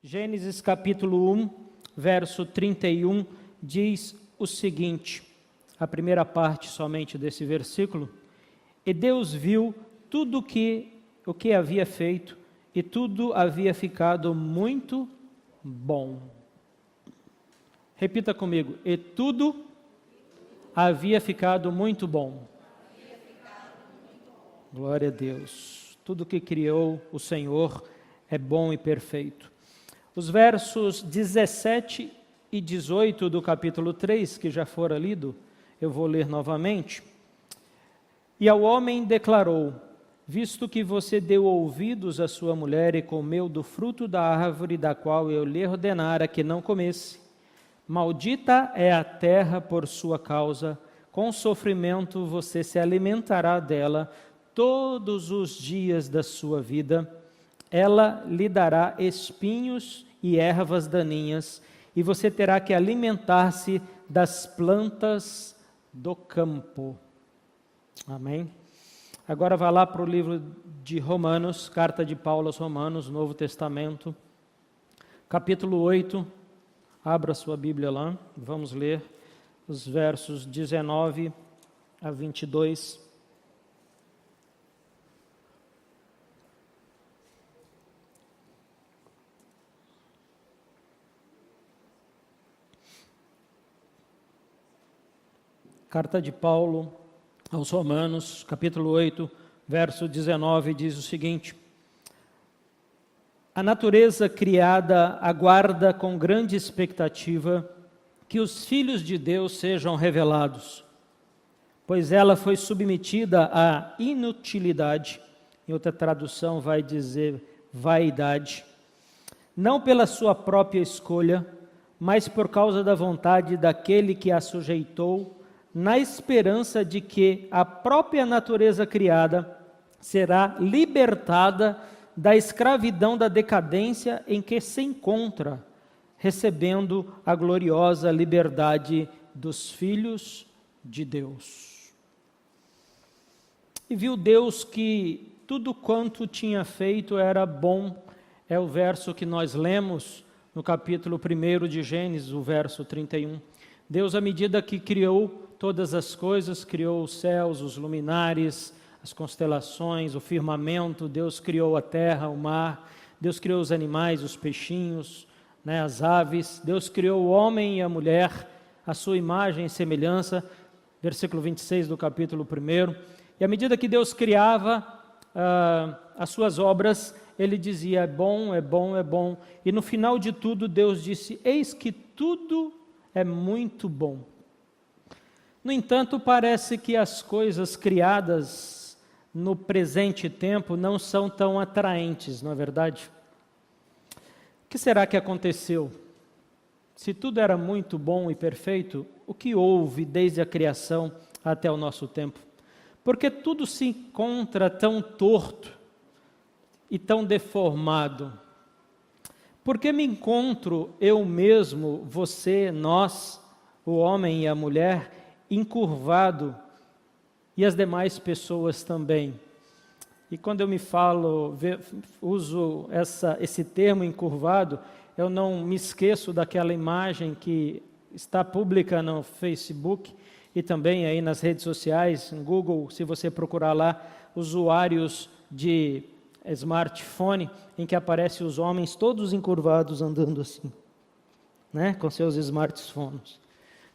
Gênesis capítulo 1, verso 31, diz o seguinte, a primeira parte somente desse versículo: E Deus viu tudo o que havia feito, e tudo havia ficado muito bom. Repita comigo: e tudo havia ficado muito bom. Glória a Deus. Tudo que criou o Senhor é bom e perfeito. Os versos 17 e 18 do capítulo 3, que já fora lido, eu vou ler novamente. E ao homem declarou: visto que você deu ouvidos à sua mulher e comeu do fruto da árvore da qual eu lhe ordenara que não comesse, maldita é a terra por sua causa, com sofrimento você se alimentará dela todos os dias da sua vida. Ela lhe dará espinhos e ervas daninhas, e você terá que alimentar-se das plantas do campo. Amém? Agora vá lá para o livro de Romanos, carta de Paulo aos Romanos, Novo Testamento, capítulo 8, abra sua Bíblia lá, vamos ler os versos 19 a 22. Carta de Paulo aos Romanos, capítulo 8, verso 19, diz o seguinte: A natureza criada aguarda com grande expectativa que os filhos de Deus sejam revelados, pois ela foi submetida à inutilidade, em outra tradução vai dizer vaidade, não pela sua própria escolha, mas por causa da vontade daquele que a sujeitou, na esperança de que a própria natureza criada será libertada da escravidão da decadência em que se encontra, recebendo a gloriosa liberdade dos filhos de Deus. E viu Deus que tudo quanto tinha feito era bom, é o verso que nós lemos no capítulo 1 de Gênesis, o verso 31. Deus, à medida que criou todas as coisas, criou os céus, os luminares, as constelações, o firmamento, Deus criou a terra, o mar, Deus criou os animais, os peixinhos, as aves, Deus criou o homem e a mulher, a sua imagem e semelhança, versículo 26 do capítulo 1, e à medida que Deus criava as suas obras, Ele dizia: é bom, é bom, é bom, e no final de tudo Deus disse: eis que tudo é muito bom. No entanto, parece que as coisas criadas no presente tempo não são tão atraentes, não é verdade? O que será que aconteceu? Se tudo era muito bom e perfeito, o que houve desde a criação até o nosso tempo? Porque tudo se encontra tão torto e tão deformado? Porque me encontro eu mesmo, você, nós, o homem e a mulher, encurvado, e as demais pessoas também. E quando eu uso esse termo encurvado, eu não me esqueço daquela imagem que está pública no Facebook e também aí nas redes sociais, no Google, se você procurar lá, usuários de smartphone, em que aparecem os homens todos encurvados andando assim, com seus smartphones.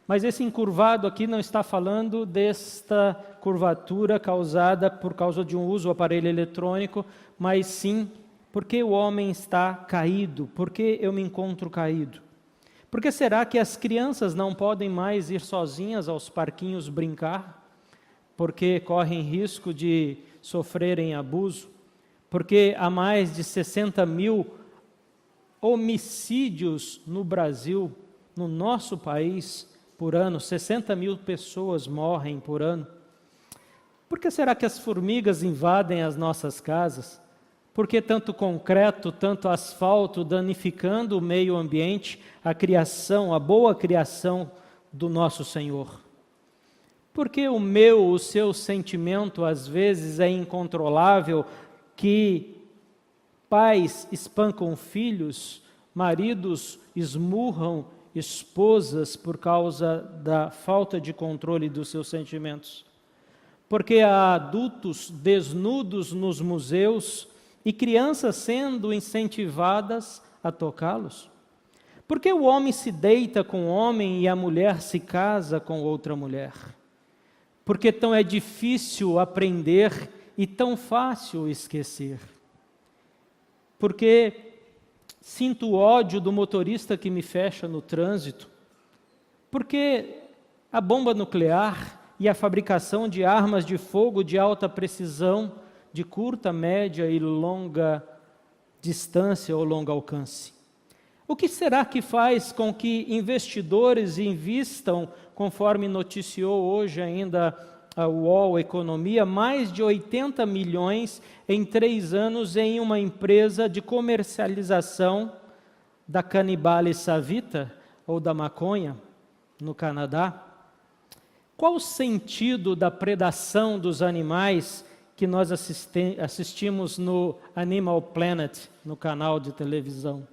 Mas esse encurvado aqui não está falando desta curvatura causada por causa de um uso do aparelho eletrônico, mas sim porque o homem está caído, porque eu me encontro caído. Por que será que as crianças não podem mais ir sozinhas aos parquinhos brincar? Porque correm risco de sofrerem abuso? Porque há mais de 60 mil homicídios no Brasil, no nosso país, por ano, 60 mil pessoas morrem por ano. Por que será que as formigas invadem as nossas casas? Por que tanto concreto, tanto asfalto danificando o meio ambiente, a criação, a boa criação do nosso Senhor? Por que o seu sentimento às vezes é incontrolável, que pais espancam filhos, maridos esmurram esposas por causa da falta de controle dos seus sentimentos. Porque há adultos desnudos nos museus e crianças sendo incentivadas a tocá-los. Porque o homem se deita com o homem e a mulher se casa com outra mulher? Porque tão é difícil aprender e tão fácil esquecer? Porque sinto o ódio do motorista que me fecha no trânsito? Porque a bomba nuclear e a fabricação de armas de fogo de alta precisão, de curta, média e longa distância ou longo alcance? O que será que faz com que investidores invistam, conforme noticiou hoje ainda a UOL Economia, mais de 80 milhões em 3 anos em uma empresa de comercialização da Cannibale Sativa ou da maconha no Canadá? Qual o sentido da predação dos animais que nós assistimos no Animal Planet, no canal de televisão?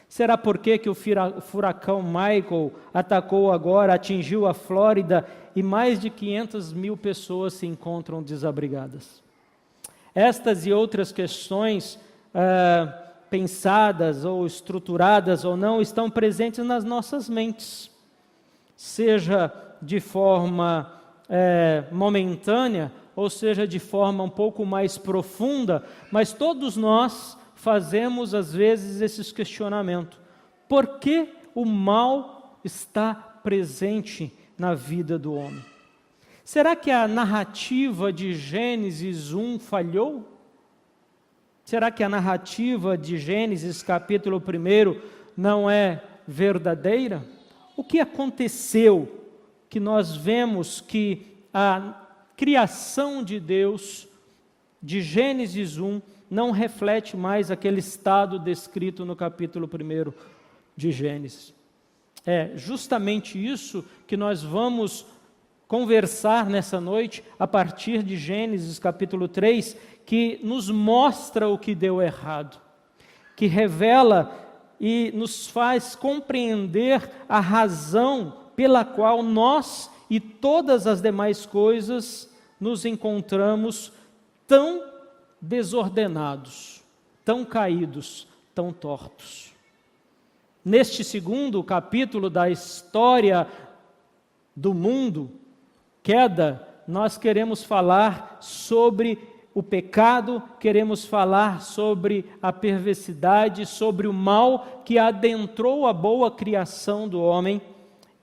Será porque que o furacão Michael atacou agora, atingiu a Flórida e mais de 500 mil pessoas se encontram desabrigadas? Estas e outras questões pensadas ou estruturadas ou não estão presentes nas nossas mentes, seja de forma momentânea ou seja de forma um pouco mais profunda, mas todos nós fazemos às vezes esses questionamentos. Por que o mal está presente na vida do homem? Será que a narrativa de Gênesis 1 falhou? Será que a narrativa de Gênesis capítulo 1 não é verdadeira? O que aconteceu que nós vemos que a criação de Deus, de Gênesis 1, não reflete mais aquele estado descrito no capítulo 1 de Gênesis? É justamente isso que nós vamos conversar nessa noite, a partir de Gênesis capítulo 3, que nos mostra o que deu errado, que revela e nos faz compreender a razão pela qual nós e todas as demais coisas nos encontramos tão desordenados, tão caídos, tão tortos. Neste segundo capítulo da história do mundo, queda, nós queremos falar sobre o pecado, queremos falar sobre a perversidade, sobre o mal que adentrou a boa criação do homem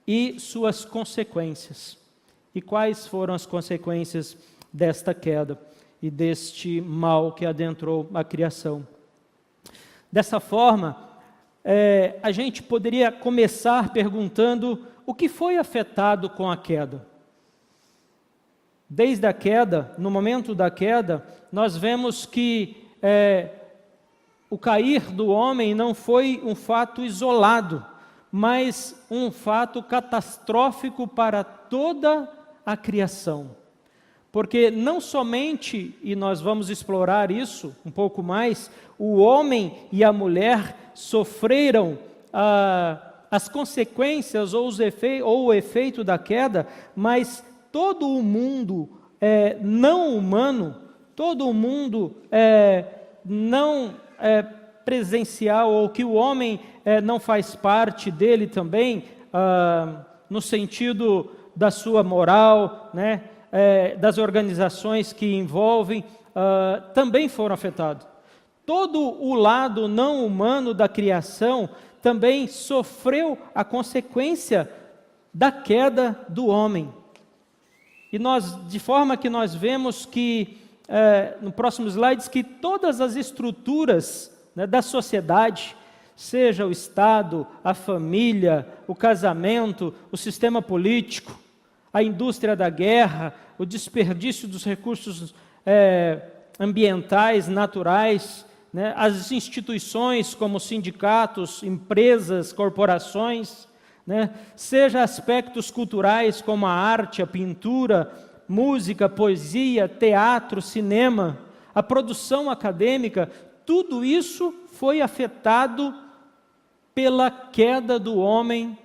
e suas consequências. E quais foram as consequências desta queda e deste mal que adentrou a criação? Dessa forma, a gente poderia começar perguntando o que foi afetado com a queda. Desde a queda, no momento da queda, nós vemos que o cair do homem não foi um fato isolado, mas um fato catastrófico para toda a criação. Porque não somente, e nós vamos explorar isso um pouco mais, o homem e a mulher sofreram as consequências ou o efeito da queda, mas todo o mundo não humano, todo o mundo não presencial, ou que o homem não faz parte dele também, no sentido da sua moral, né, das organizações que envolvem, também foram afetados. Todo o lado não humano da criação também sofreu a consequência da queda do homem. E de forma que nós vemos que, no próximo slide, que todas as estruturas, né, da sociedade, seja o Estado, a família, o casamento, o sistema político, a indústria da guerra, o desperdício dos recursos ambientais, naturais, né, as instituições como sindicatos, empresas, corporações, né, seja aspectos culturais como a arte, a pintura, música, poesia, teatro, cinema, a produção acadêmica, tudo isso foi afetado pela queda do homem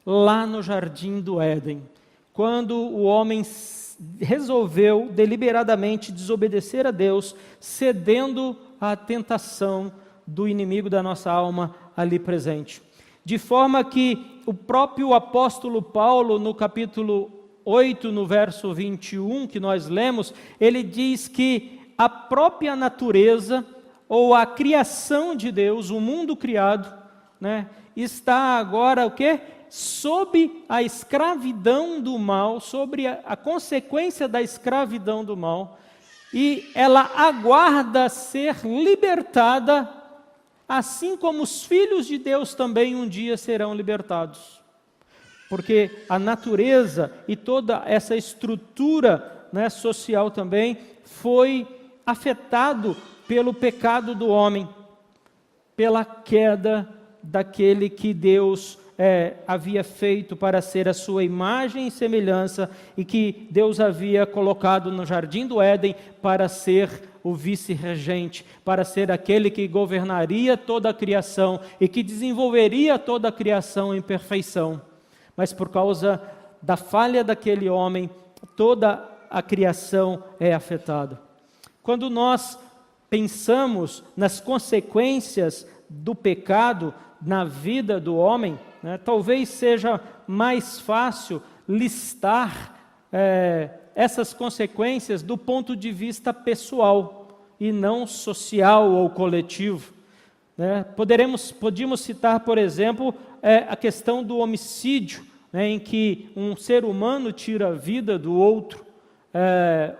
lá no jardim do Éden, quando o homem resolveu deliberadamente desobedecer a Deus, cedendo à tentação do inimigo da nossa alma ali presente. De forma que o próprio apóstolo Paulo, no capítulo 8, no verso 21, que nós lemos, ele diz que a própria natureza, ou a criação de Deus, o mundo criado, né, está agora o quê? Sob a escravidão do mal, sobre a consequência da escravidão do mal, e ela aguarda ser libertada, assim como os filhos de Deus também um dia serão libertados. Porque a natureza e toda essa estrutura, né, social também foi afetado pelo pecado do homem, pela queda daquele que Deus havia feito para ser a sua imagem e semelhança, e que Deus havia colocado no jardim do Éden para ser o vice-regente, para ser aquele que governaria toda a criação e que desenvolveria toda a criação em perfeição. Mas por causa da falha daquele homem, toda a criação é afetada. Quando nós pensamos nas consequências do pecado na vida do homem, né, talvez seja mais fácil listar essas consequências do ponto de vista pessoal e não social ou coletivo. Né? Podíamos citar, por exemplo, a questão do homicídio, né, em que um ser humano tira a vida do outro,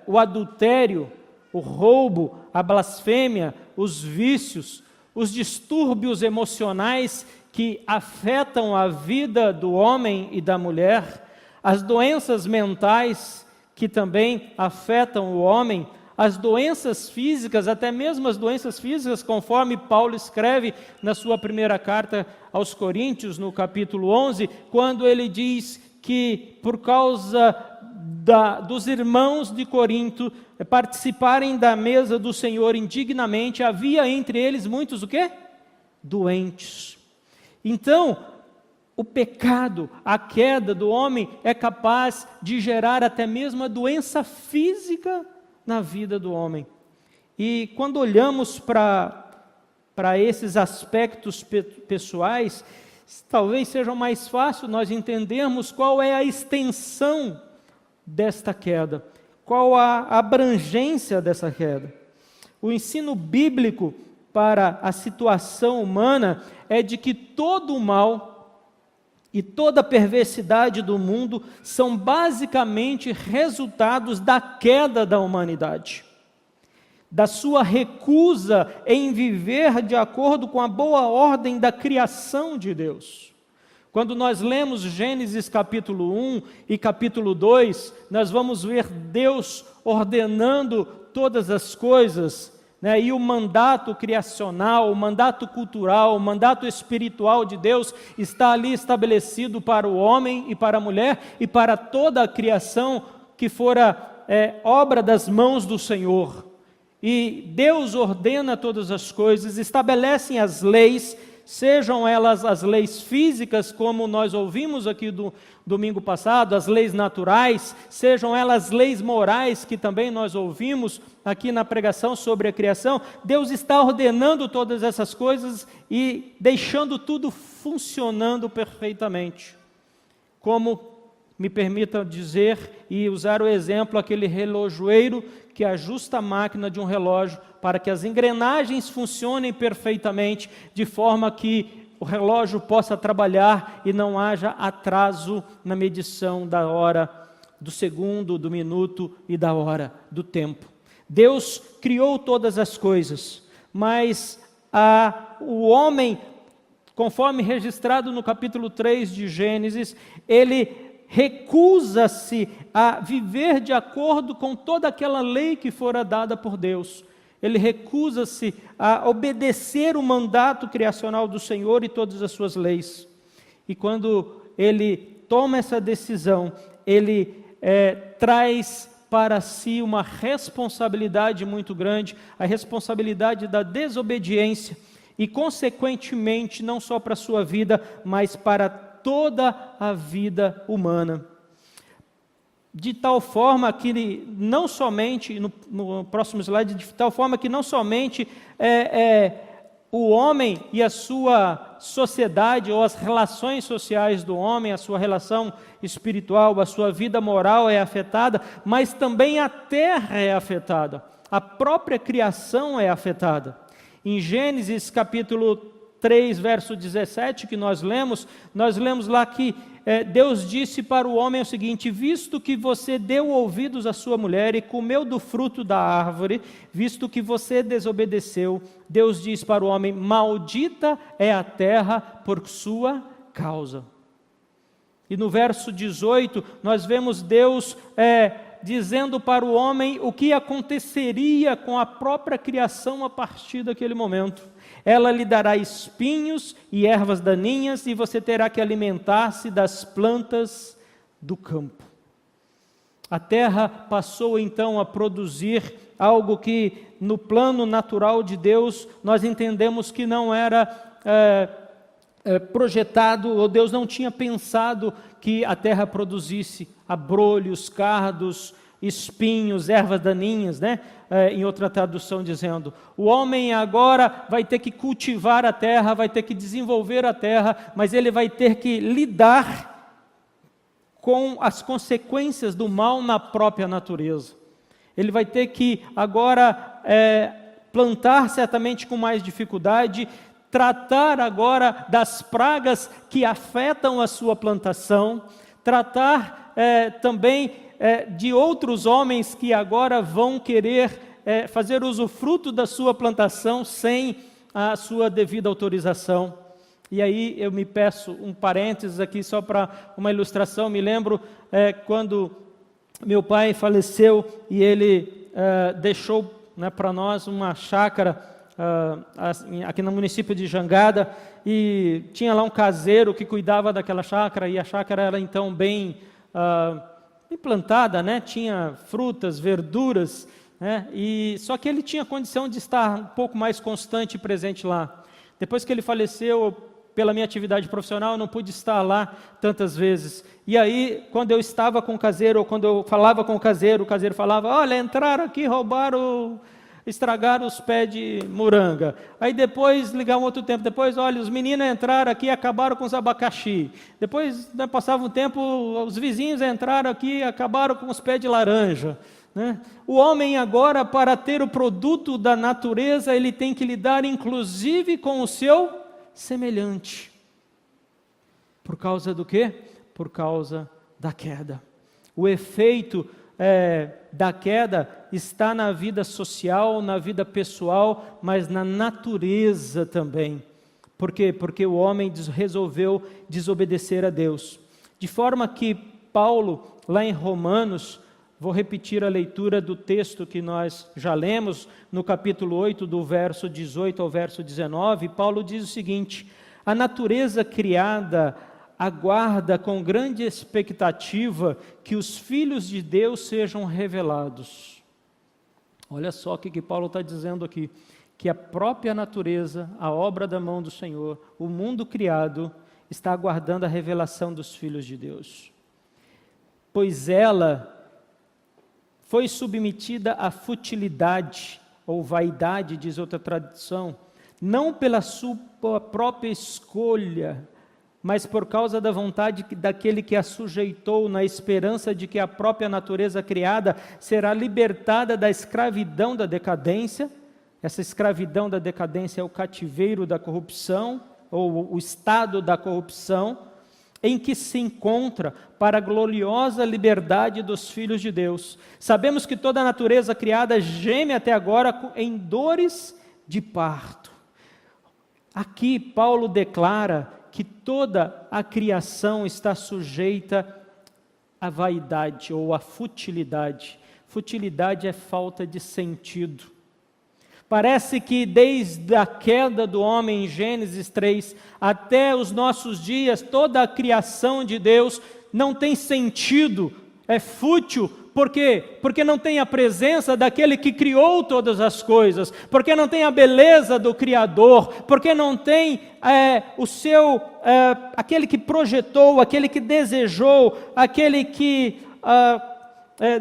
o adultério, o roubo, a blasfêmia, os vícios, os distúrbios emocionais que afetam a vida do homem e da mulher, as doenças mentais que também afetam o homem, as doenças físicas, até mesmo as doenças físicas, conforme Paulo escreve na sua primeira carta aos Coríntios, no capítulo 11, quando ele diz que por causa dos irmãos de Corinto participarem da mesa do Senhor indignamente, havia entre eles muitos o quê? Doentes. Então, o pecado, a queda do homem é capaz de gerar até mesmo a doença física na vida do homem. E quando olhamos para esses aspectos pessoais, talvez seja mais fácil nós entendermos qual é a extensão desta queda, qual a abrangência dessa queda. O ensino bíblico para a situação humana é de que todo o mal e toda a perversidade do mundo são basicamente resultados da queda da humanidade, da sua recusa em viver de acordo com a boa ordem da criação de Deus. Quando nós lemos Gênesis capítulo 1 e capítulo 2, nós vamos ver Deus ordenando todas as coisas, né? E o mandato criacional, o mandato cultural, o mandato espiritual de Deus está ali estabelecido para o homem e para a mulher e para toda a criação que fora obra das mãos do Senhor. E Deus ordena todas as coisas, estabelece as leis, sejam elas as leis físicas, como nós ouvimos aqui do domingo passado, as leis naturais, sejam elas leis morais, que também nós ouvimos aqui na pregação sobre a criação. Deus está ordenando todas essas coisas e deixando tudo funcionando perfeitamente. Como, me permita dizer e usar o exemplo, aquele relojoeiro que ajusta a máquina de um relógio para que as engrenagens funcionem perfeitamente, de forma que o relógio possa trabalhar e não haja atraso na medição da hora, do segundo, do minuto e da hora, do tempo. Deus criou todas as coisas, mas o homem, conforme registrado no capítulo 3 de Gênesis, ele recusa-se a viver de acordo com toda aquela lei que fora dada por Deus. Ele recusa-se a obedecer o mandato criacional do Senhor e todas as suas leis. E quando ele toma essa decisão, ele traz para si uma responsabilidade muito grande, a responsabilidade da desobediência. e, consequentemente, não só para a sua vida, mas para toda a vida humana. De tal forma que não somente, no próximo slide, de tal forma que não somente o homem e a sua sociedade, ou as relações sociais do homem, a sua relação espiritual, a sua vida moral é afetada, mas também a terra é afetada, a própria criação é afetada. Em Gênesis capítulo 3, verso 17, que nós lemos lá que Deus disse para o homem o seguinte: visto que você deu ouvidos à sua mulher e comeu do fruto da árvore, visto que você desobedeceu, Deus diz para o homem: maldita é a terra por sua causa. E no verso 18, nós vemos Deus dizendo para o homem o que aconteceria com a própria criação a partir daquele momento. Ela lhe dará espinhos e ervas daninhas, e você terá que alimentar-se das plantas do campo. A terra passou então a produzir algo que, no plano natural de Deus, nós entendemos que não era projetado, ou Deus não tinha pensado que a terra produzisse abrolhos, cardos, espinhos, ervas daninhas, né? Em outra tradução dizendo, o homem agora vai ter que cultivar a terra, vai ter que desenvolver a terra, mas ele vai ter que lidar com as consequências do mal na própria natureza. Ele vai ter que agora plantar certamente com mais dificuldade, tratar agora das pragas que afetam a sua plantação, tratar também de outros homens que agora vão querer fazer usufruto da sua plantação sem a sua devida autorização. E aí eu me peço um parênteses aqui só para uma ilustração. Me lembro quando meu pai faleceu e ele deixou para nós uma chácara aqui no município de Jangada, e tinha lá um caseiro que cuidava daquela chácara, e a chácara era então bem plantada, né? Tinha frutas, verduras, né? Só que ele tinha condição de estar um pouco mais constante e presente lá. Depois que ele faleceu, pela minha atividade profissional, eu não pude estar lá tantas vezes. E aí, quando eu estava com o caseiro, ou quando eu falava com o caseiro falava: olha, entraram aqui, roubaram, estragaram os pés de moranga. Aí depois, ligar um outro tempo depois, olha, os meninos entraram aqui e acabaram com os abacaxi. Depois, passava um tempo, os vizinhos entraram aqui e acabaram com os pés de laranja. Né? O homem agora, para ter o produto da natureza, ele tem que lidar inclusive com o seu semelhante. Por causa do quê? Por causa da queda. O efeito da queda está na vida social, na vida pessoal, mas na natureza também. Por quê? Porque o homem resolveu desobedecer a Deus. De forma que Paulo, lá em Romanos, vou repetir a leitura do texto que nós já lemos, no capítulo 8, do verso 18 ao verso 19, Paulo diz o seguinte: a natureza criada aguarda com grande expectativa que os filhos de Deus sejam revelados. Olha só o que Paulo está dizendo aqui, que a própria natureza, a obra da mão do Senhor, o mundo criado, está aguardando a revelação dos filhos de Deus. Pois ela foi submetida à futilidade, ou vaidade, diz outra tradução, não pela sua própria escolha, mas por causa da vontade daquele que a sujeitou, na esperança de que a própria natureza criada será libertada da escravidão da decadência. Essa escravidão da decadência é o cativeiro da corrupção, ou o estado da corrupção, em que se encontra para a gloriosa liberdade dos filhos de Deus. Sabemos que toda a natureza criada geme até agora em dores de parto. Aqui Paulo declara que toda a criação está sujeita à vaidade ou à futilidade. Futilidade é falta de sentido. Parece que desde a queda do homem em Gênesis 3 até os nossos dias, toda a criação de Deus não tem sentido, é fútil, Por quê? Porque não tem a presença daquele que criou todas as coisas, porque não tem a beleza do Criador, porque não tem aquele que projetou, aquele que desejou, aquele que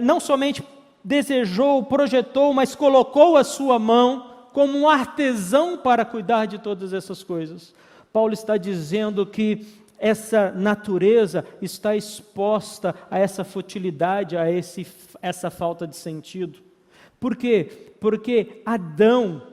não somente desejou, projetou, mas colocou a sua mão como um artesão para cuidar de todas essas coisas. Paulo está dizendo que essa natureza está exposta a essa futilidade, a essa falta de sentido. Por quê? Porque Adão,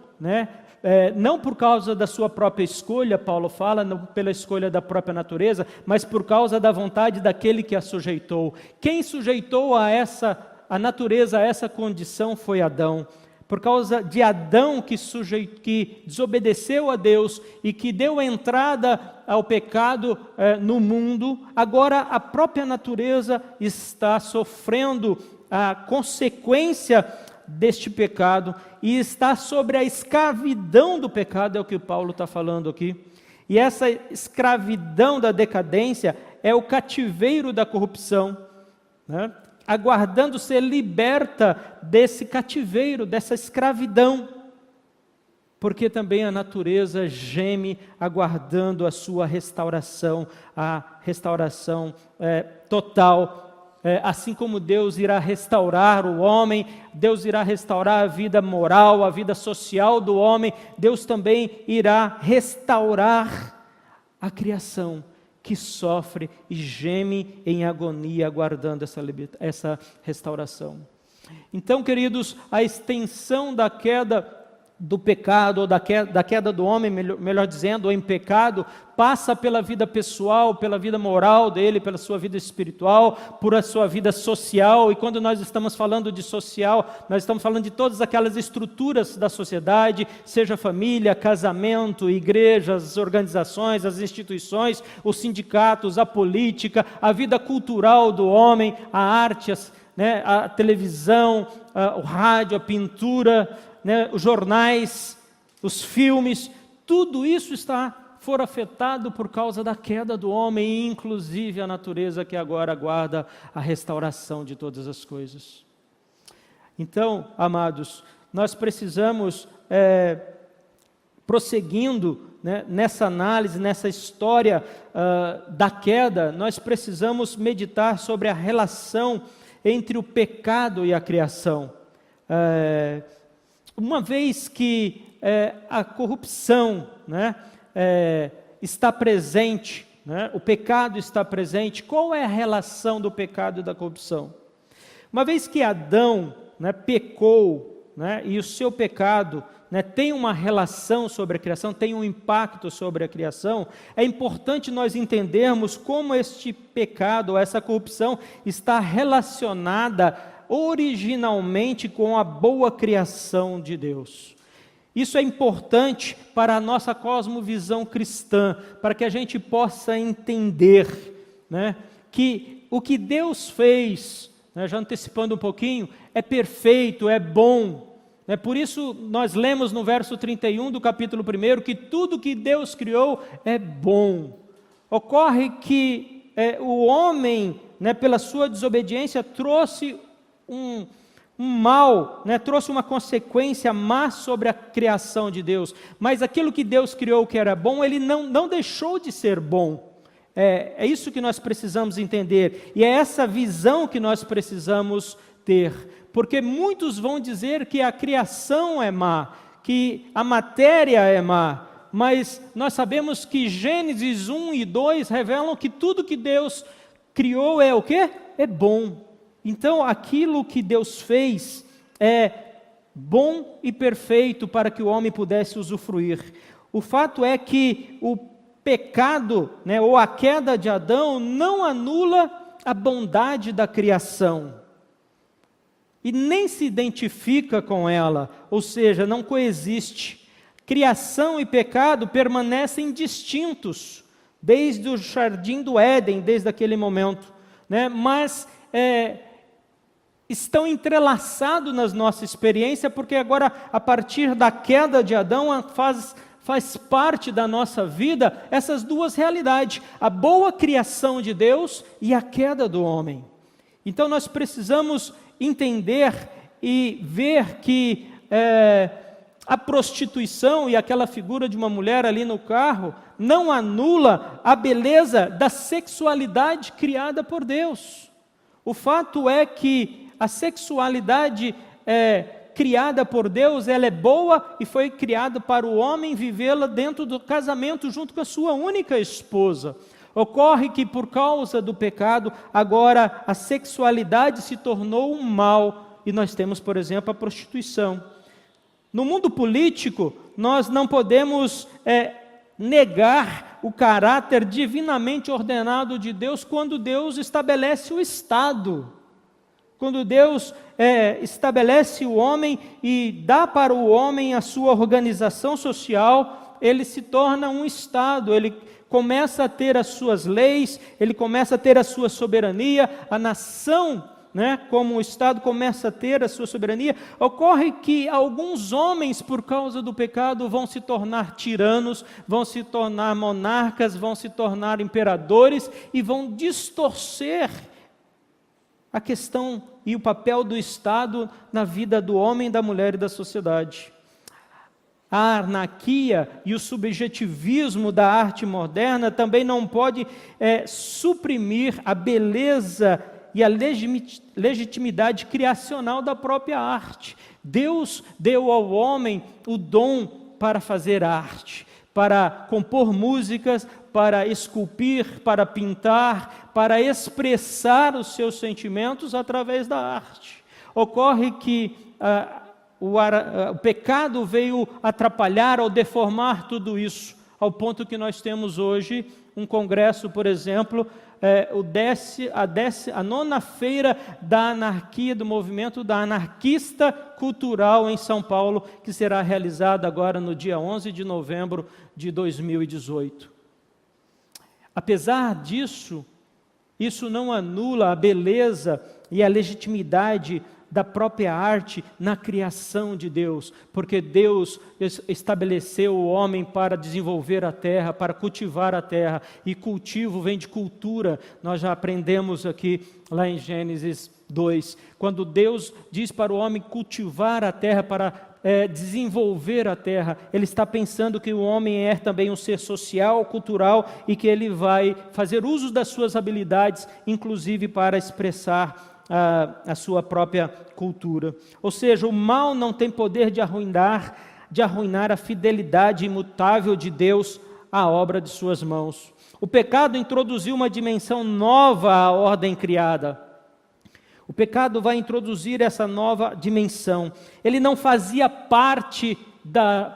não por causa da sua própria escolha, Paulo fala, não pela escolha da própria natureza, mas por causa da vontade daquele que a sujeitou. Quem sujeitou a natureza a essa condição foi Adão. Por causa de Adão que desobedeceu a Deus e que deu entrada ao pecado no mundo, agora a própria natureza está sofrendo a consequência deste pecado e está sobre a escravidão do pecado, é o que Paulo está falando aqui. E essa escravidão da decadência é o cativeiro da corrupção, aguardando ser liberta desse cativeiro, dessa escravidão, porque também a natureza geme aguardando a sua restauração, a restauração total, assim como Deus irá restaurar o homem, Deus irá restaurar a vida moral, a vida social do homem, Deus também irá restaurar a criação, que sofre e geme em agonia, aguardando essa restauração. Então, queridos, a extensão da queda do pecado, ou da queda do homem, melhor dizendo, em pecado, passa pela vida pessoal, pela vida moral dele, pela sua vida espiritual, por a sua vida social, e quando nós estamos falando de social, nós estamos falando de todas aquelas estruturas da sociedade, seja família, casamento, igrejas, organizações, as instituições, os sindicatos, a política, a vida cultural do homem, a arte, a televisão, o rádio, a pintura, os jornais, os filmes, tudo isso for afetado por causa da queda do homem, inclusive a natureza que agora aguarda a restauração de todas as coisas. Então, amados, nós precisamos, prosseguindo nessa análise, nessa história da queda, nós precisamos meditar sobre a relação entre o pecado e a criação. Uma vez que a corrupção está presente, o pecado está presente, qual é a relação do pecado e da corrupção? Uma vez que Adão pecou, e o seu pecado tem uma relação sobre a criação, tem um impacto sobre a criação, é importante nós entendermos como este pecado, essa corrupção, está relacionada originalmente com a boa criação de Deus. Isso é importante para a nossa cosmovisão cristã, para que a gente possa entender que o que Deus fez, já antecipando um pouquinho, é perfeito, é bom. Por isso nós lemos no verso 31 do capítulo 1 que tudo que Deus criou é bom. Ocorre que o homem, pela sua desobediência, trouxe um mal, trouxe uma consequência má sobre a criação de Deus, mas aquilo que Deus criou que era bom, ele não deixou de ser bom. É isso que nós precisamos entender, e é essa visão que nós precisamos ter, porque muitos vão dizer que a criação é má, que a matéria é má, mas nós sabemos que Gênesis 1 e 2 revelam que tudo que Deus criou é o quê? É bom. Então, aquilo que Deus fez é bom e perfeito para que o homem pudesse usufruir. O fato é que o pecado, ou a queda de Adão, não anula a bondade da criação. E nem se identifica com ela, ou seja, não coexiste. Criação e pecado permanecem distintos, desde o jardim do Éden, desde aquele momento, mas estão entrelaçados na nossa experiência, porque agora, a partir da queda de Adão, faz parte da nossa vida essas duas realidades, a boa criação de Deus e a queda do homem. Então nós precisamos entender e ver que a prostituição e aquela figura de uma mulher ali no carro não anula a beleza da sexualidade criada por Deus. O fato é que a sexualidade criada por Deus, ela é boa e foi criada para o homem vivê-la dentro do casamento junto com a sua única esposa. Ocorre que por causa do pecado, agora a sexualidade se tornou um mal e nós temos, por exemplo, a prostituição. No mundo político, nós não podemos negar o caráter divinamente ordenado de Deus quando Deus estabelece o Estado. Quando Deus estabelece o homem e dá para o homem a sua organização social, ele se torna um Estado, ele começa a ter as suas leis, ele começa a ter a sua soberania, a nação, como o Estado começa a ter a sua soberania. Ocorre que alguns homens, por causa do pecado, vão se tornar tiranos, vão se tornar monarcas, vão se tornar imperadores e vão distorcer a questão e o papel do Estado na vida do homem, da mulher e da sociedade. A anarquia e o subjetivismo da arte moderna também não pode suprimir a beleza e a legitimidade criacional da própria arte. Deus deu ao homem o dom para fazer arte, para compor músicas, para esculpir, para pintar, para expressar os seus sentimentos através da arte. Ocorre que o pecado veio atrapalhar ou deformar tudo isso, ao ponto que nós temos hoje um congresso, por exemplo, a nona feira da anarquia, do movimento da anarquista cultural em São Paulo, que será realizada agora no dia 11 de novembro de 2018. Apesar disso, isso não anula a beleza e a legitimidade da própria arte na criação de Deus, porque Deus estabeleceu o homem para desenvolver a terra, para cultivar a terra, e cultivo vem de cultura. Nós já aprendemos aqui lá em Gênesis 2, quando Deus diz para o homem cultivar a terra, para desenvolver a terra, Ele está pensando que o homem é também um ser social, cultural, e que ele vai fazer uso das suas habilidades, inclusive para expressar a sua própria cultura. Ou seja, o mal não tem poder de arruinar a fidelidade imutável de Deus à obra de suas mãos. O pecado introduziu uma dimensão nova à ordem criada. O pecado vai introduzir essa nova dimensão. Ele não fazia parte da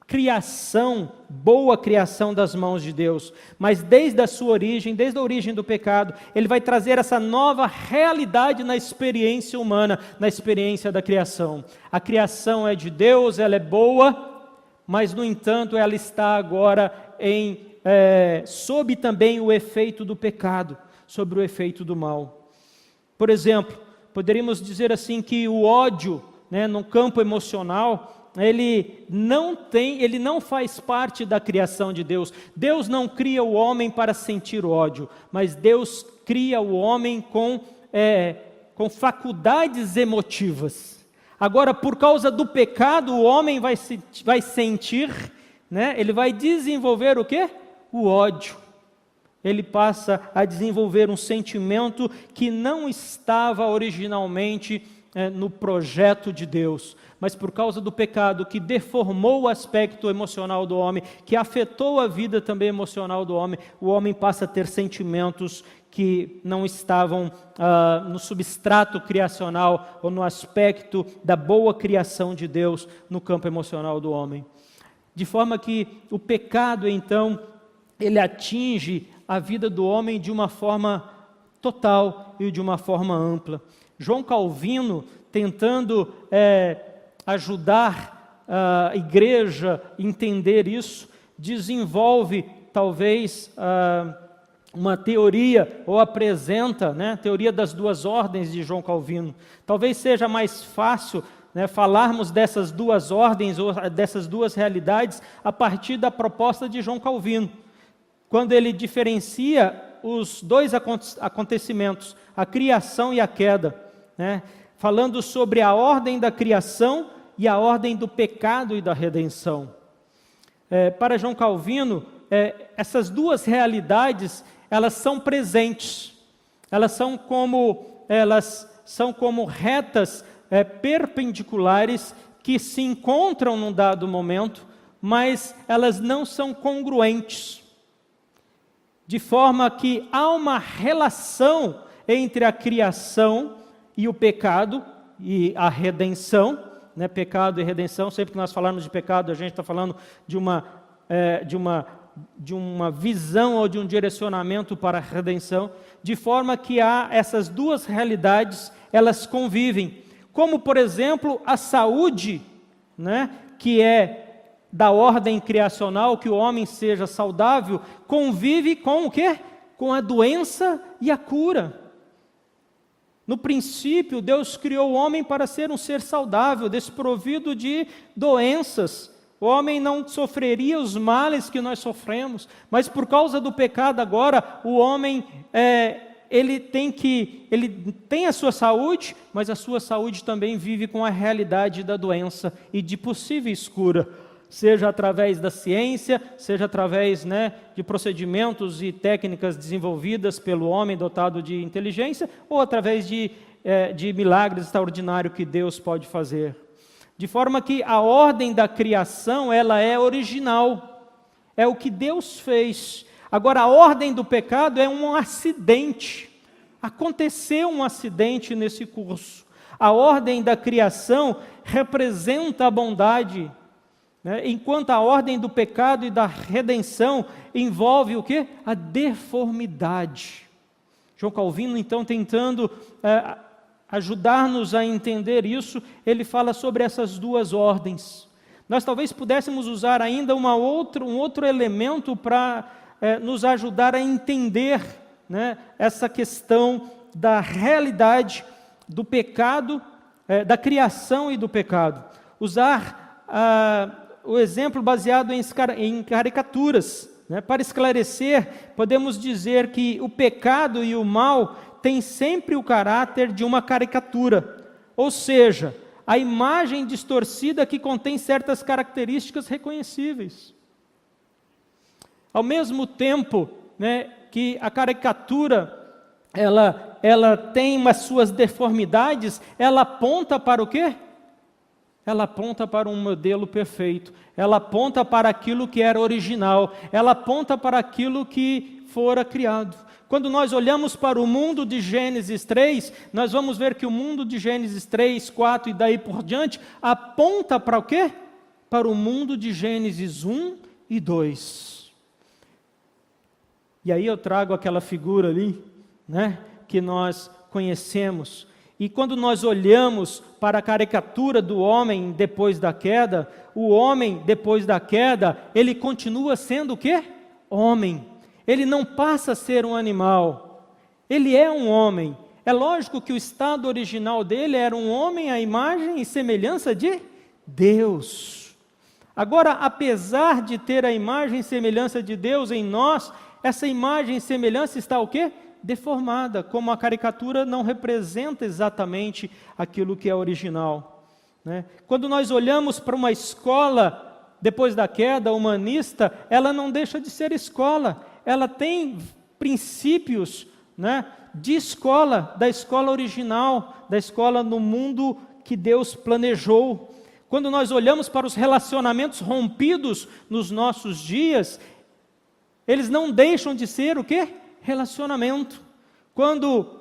criação, boa criação das mãos de Deus, mas desde a sua origem, desde a origem do pecado, ele vai trazer essa nova realidade na experiência humana, na experiência da criação. A criação é de Deus, ela é boa, mas no entanto ela está agora sob também o efeito do pecado, sobre o efeito do mal. Por exemplo, poderíamos dizer assim que o ódio, no campo emocional, ele não faz parte da criação de Deus. Deus não cria o homem para sentir ódio, mas Deus cria o homem com faculdades emotivas. Agora, por causa do pecado, o homem vai sentir, ele vai desenvolver o quê? O ódio. Ele passa a desenvolver um sentimento que não estava originalmente no projeto de Deus, mas por causa do pecado que deformou o aspecto emocional do homem, que afetou a vida também emocional do homem, o homem passa a ter sentimentos que não estavam no substrato criacional ou no aspecto da boa criação de Deus no campo emocional do homem. De forma que o pecado, então, ele atinge a vida do homem de uma forma total e de uma forma ampla. João Calvino, tentando ajudar a igreja a entender isso, desenvolve talvez uma teoria, ou apresenta a teoria das duas ordens de João Calvino. Talvez seja mais fácil falarmos dessas duas ordens ou dessas duas realidades a partir da proposta de João Calvino, quando ele diferencia os dois acontecimentos, a criação e a queda. falando sobre a ordem da criação e a ordem do pecado e da redenção. Para João Calvino, essas duas realidades, elas são presentes, elas são como retas perpendiculares que se encontram num dado momento, mas elas não são congruentes, de forma que há uma relação entre a criação e o pecado e a redenção, né? Pecado e redenção, sempre que nós falarmos de pecado, a gente está falando de uma visão ou de um direcionamento para a redenção, de forma que há essas duas realidades, elas convivem, como por exemplo a saúde, né? Que é da ordem criacional, que o homem seja saudável, convive com o quê? Com a doença e a cura. No princípio, Deus criou o homem para ser um ser saudável, desprovido de doenças. O homem não sofreria os males que nós sofremos, mas por causa do pecado agora, o homem ele tem a sua saúde, mas a sua saúde também vive com a realidade da doença e de possíveis cura, seja através da ciência, seja através, de procedimentos e técnicas desenvolvidas pelo homem dotado de inteligência, ou através de milagres extraordinários que Deus pode fazer. De forma que a ordem da criação, ela é original, é o que Deus fez. Agora, a ordem do pecado é um acidente. Aconteceu um acidente nesse curso. A ordem da criação representa a bondade, enquanto a ordem do pecado e da redenção envolve o quê? A deformidade. João Calvino, então, tentando ajudar-nos a entender isso, ele fala sobre essas duas ordens. Nós talvez pudéssemos usar ainda um outro elemento para nos ajudar a entender, essa questão da realidade do pecado, da criação e do pecado. Usar o exemplo baseado em caricaturas. Para esclarecer, podemos dizer que o pecado e o mal têm sempre o caráter de uma caricatura, ou seja, a imagem distorcida que contém certas características reconhecíveis. Ao mesmo tempo, que a caricatura ela tem umas suas deformidades, ela aponta para o quê? Ela aponta para um modelo perfeito, ela aponta para aquilo que era original, ela aponta para aquilo que fora criado. Quando nós olhamos para o mundo de Gênesis 3, nós vamos ver que o mundo de Gênesis 3, 4 e daí por diante, aponta para o quê? Para o mundo de Gênesis 1 e 2. E aí eu trago aquela figura ali, que nós conhecemos. E quando nós olhamos para a caricatura do homem depois da queda, o homem depois da queda, ele continua sendo o quê? Homem. Ele não passa a ser um animal. Ele é um homem. É lógico que o estado original dele era um homem à imagem e semelhança de Deus. Agora, apesar de ter a imagem e semelhança de Deus em nós, essa imagem e semelhança está o quê? Deformada, como a caricatura não representa exatamente aquilo que é original. Quando nós olhamos para uma escola, depois da queda, humanista, ela não deixa de ser escola, ela tem princípios de escola, da escola original, da escola no mundo que Deus planejou. Quando nós olhamos para os relacionamentos rompidos nos nossos dias, eles não deixam de ser o quê? Relacionamento. Quando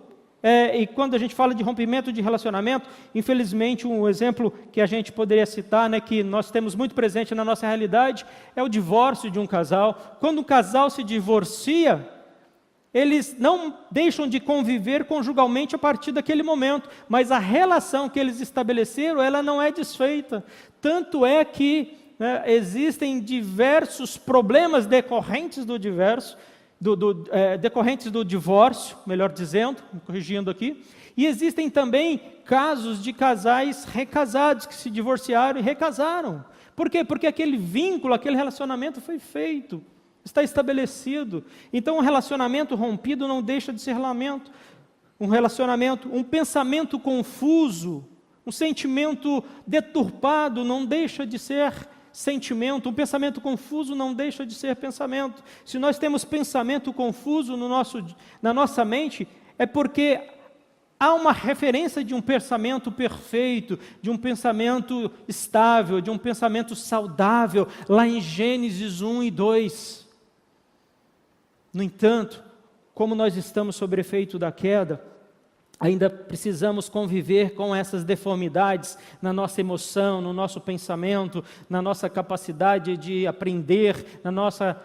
a gente fala de rompimento de relacionamento, infelizmente um exemplo que a gente poderia citar, que nós temos muito presente na nossa realidade, é o divórcio de um casal. Quando um casal se divorcia, eles não deixam de conviver conjugalmente a partir daquele momento, mas a relação que eles estabeleceram, ela não é desfeita. Tanto é que existem diversos problemas decorrentes do divórcio, melhor dizendo, corrigindo aqui, e existem também casos de casais recasados que se divorciaram e recasaram. Por quê? Porque aquele vínculo, aquele relacionamento foi feito, está estabelecido. Então, um relacionamento rompido não deixa de ser um relacionamento, um pensamento confuso, um sentimento deturpado não deixa de ser sentimento, um pensamento confuso não deixa de ser pensamento. Se nós temos pensamento confuso na nossa mente, é porque há uma referência de um pensamento perfeito, de um pensamento estável, de um pensamento saudável, lá em Gênesis 1 e 2. No entanto, como nós estamos sob efeito da queda, ainda precisamos conviver com essas deformidades na nossa emoção, no nosso pensamento, na nossa capacidade de aprender, na nossa,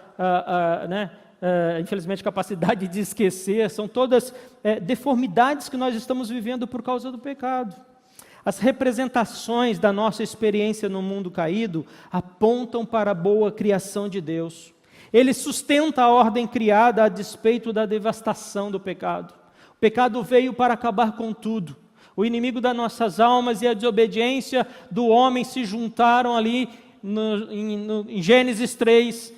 infelizmente, capacidade de esquecer. São todas deformidades que nós estamos vivendo por causa do pecado. As representações da nossa experiência no mundo caído apontam para a boa criação de Deus. Ele sustenta a ordem criada a despeito da devastação do pecado. O pecado veio para acabar com tudo. O inimigo das nossas almas e a desobediência do homem se juntaram ali em Gênesis 3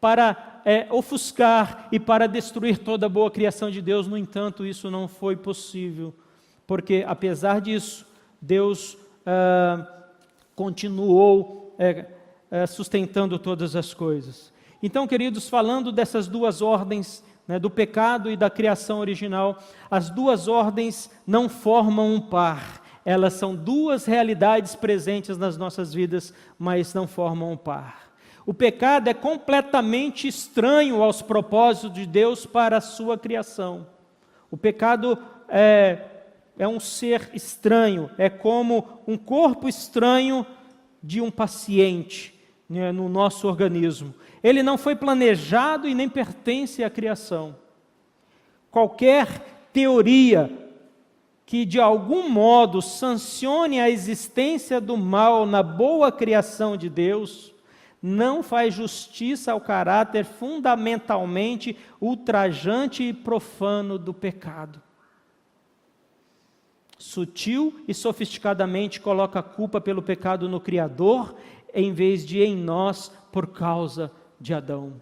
para ofuscar e para destruir toda a boa criação de Deus. No entanto, isso não foi possível, porque apesar disso, Deus continuou sustentando todas as coisas. Então, queridos, falando dessas duas ordens, do pecado e da criação original, as duas ordens não formam um par. Elas são duas realidades presentes nas nossas vidas, mas não formam um par. O pecado é completamente estranho aos propósitos de Deus para a sua criação. O pecado é um ser estranho, é como um corpo estranho de um paciente, no nosso organismo. Ele não foi planejado e nem pertence à criação. Qualquer teoria que de algum modo sancione a existência do mal na boa criação de Deus, não faz justiça ao caráter fundamentalmente ultrajante e profano do pecado. Sutil e sofisticadamente coloca a culpa pelo pecado no Criador, em vez de em nós por causa de Adão.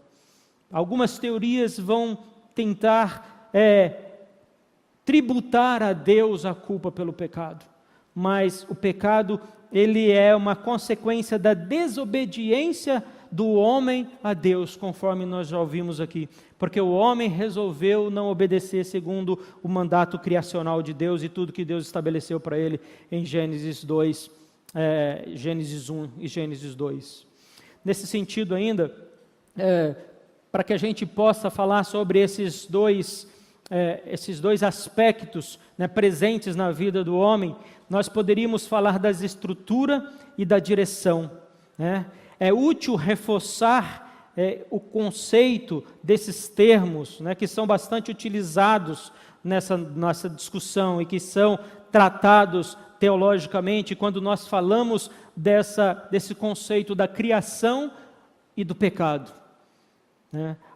Algumas teorias vão tentar tributar a Deus a culpa pelo pecado, mas o pecado, ele é uma consequência da desobediência do homem a Deus, conforme nós já ouvimos aqui, porque o homem resolveu não obedecer segundo o mandato criacional de Deus e tudo que Deus estabeleceu para ele em Gênesis 2, Gênesis 1 e Gênesis 2. Nesse sentido ainda, para que a gente possa falar sobre esses dois aspectos presentes na vida do homem, nós poderíamos falar da estrutura e da direção. É útil reforçar o conceito desses termos, que são bastante utilizados nessa nossa discussão e que são tratados teologicamente quando nós falamos desse conceito da criação e do pecado.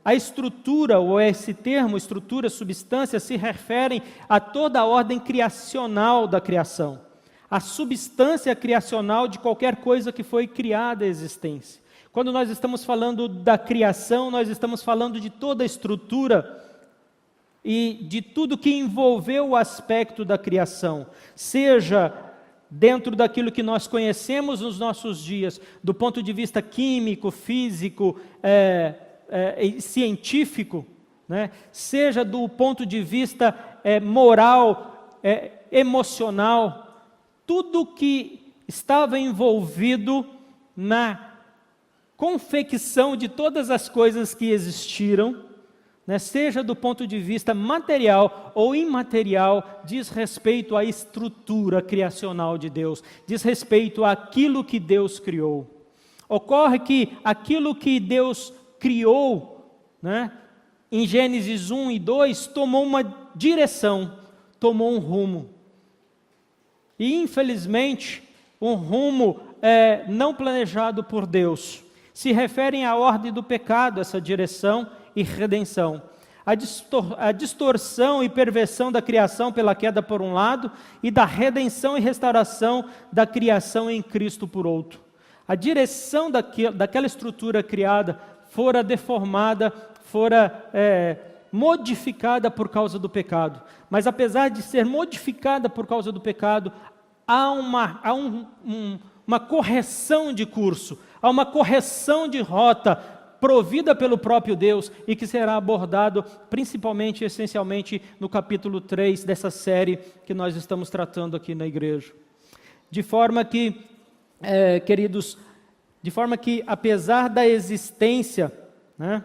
A estrutura, ou esse termo, estrutura, substância, se referem a toda a ordem criacional da criação, a substância criacional de qualquer coisa que foi criada à existência. Quando nós estamos falando da criação, nós estamos falando de toda a estrutura e de tudo que envolveu o aspecto da criação, seja dentro daquilo que nós conhecemos nos nossos dias, do ponto de vista químico, físico, científico, seja do ponto de vista moral, emocional, tudo que estava envolvido na confecção de todas as coisas que existiram, seja do ponto de vista material ou imaterial, diz respeito à estrutura criacional de Deus, diz respeito àquilo que Deus criou. Ocorre que aquilo que Deus criou, em Gênesis 1 e 2, tomou uma direção, tomou um rumo. E, infelizmente, um rumo não planejado por Deus. Se referem à ordem do pecado, essa direção e redenção. A distorção e perversão da criação pela queda por um lado, e da redenção e restauração da criação em Cristo por outro. A direção daquela estrutura criada fora deformada, fora modificada por causa do pecado. Mas apesar de ser modificada por causa do pecado, há uma correção de curso, há uma correção de rota provida pelo próprio Deus e que será abordado principalmente, essencialmente, no capítulo 3 dessa série que nós estamos tratando aqui na igreja. De forma que, queridos, apesar da existência, né,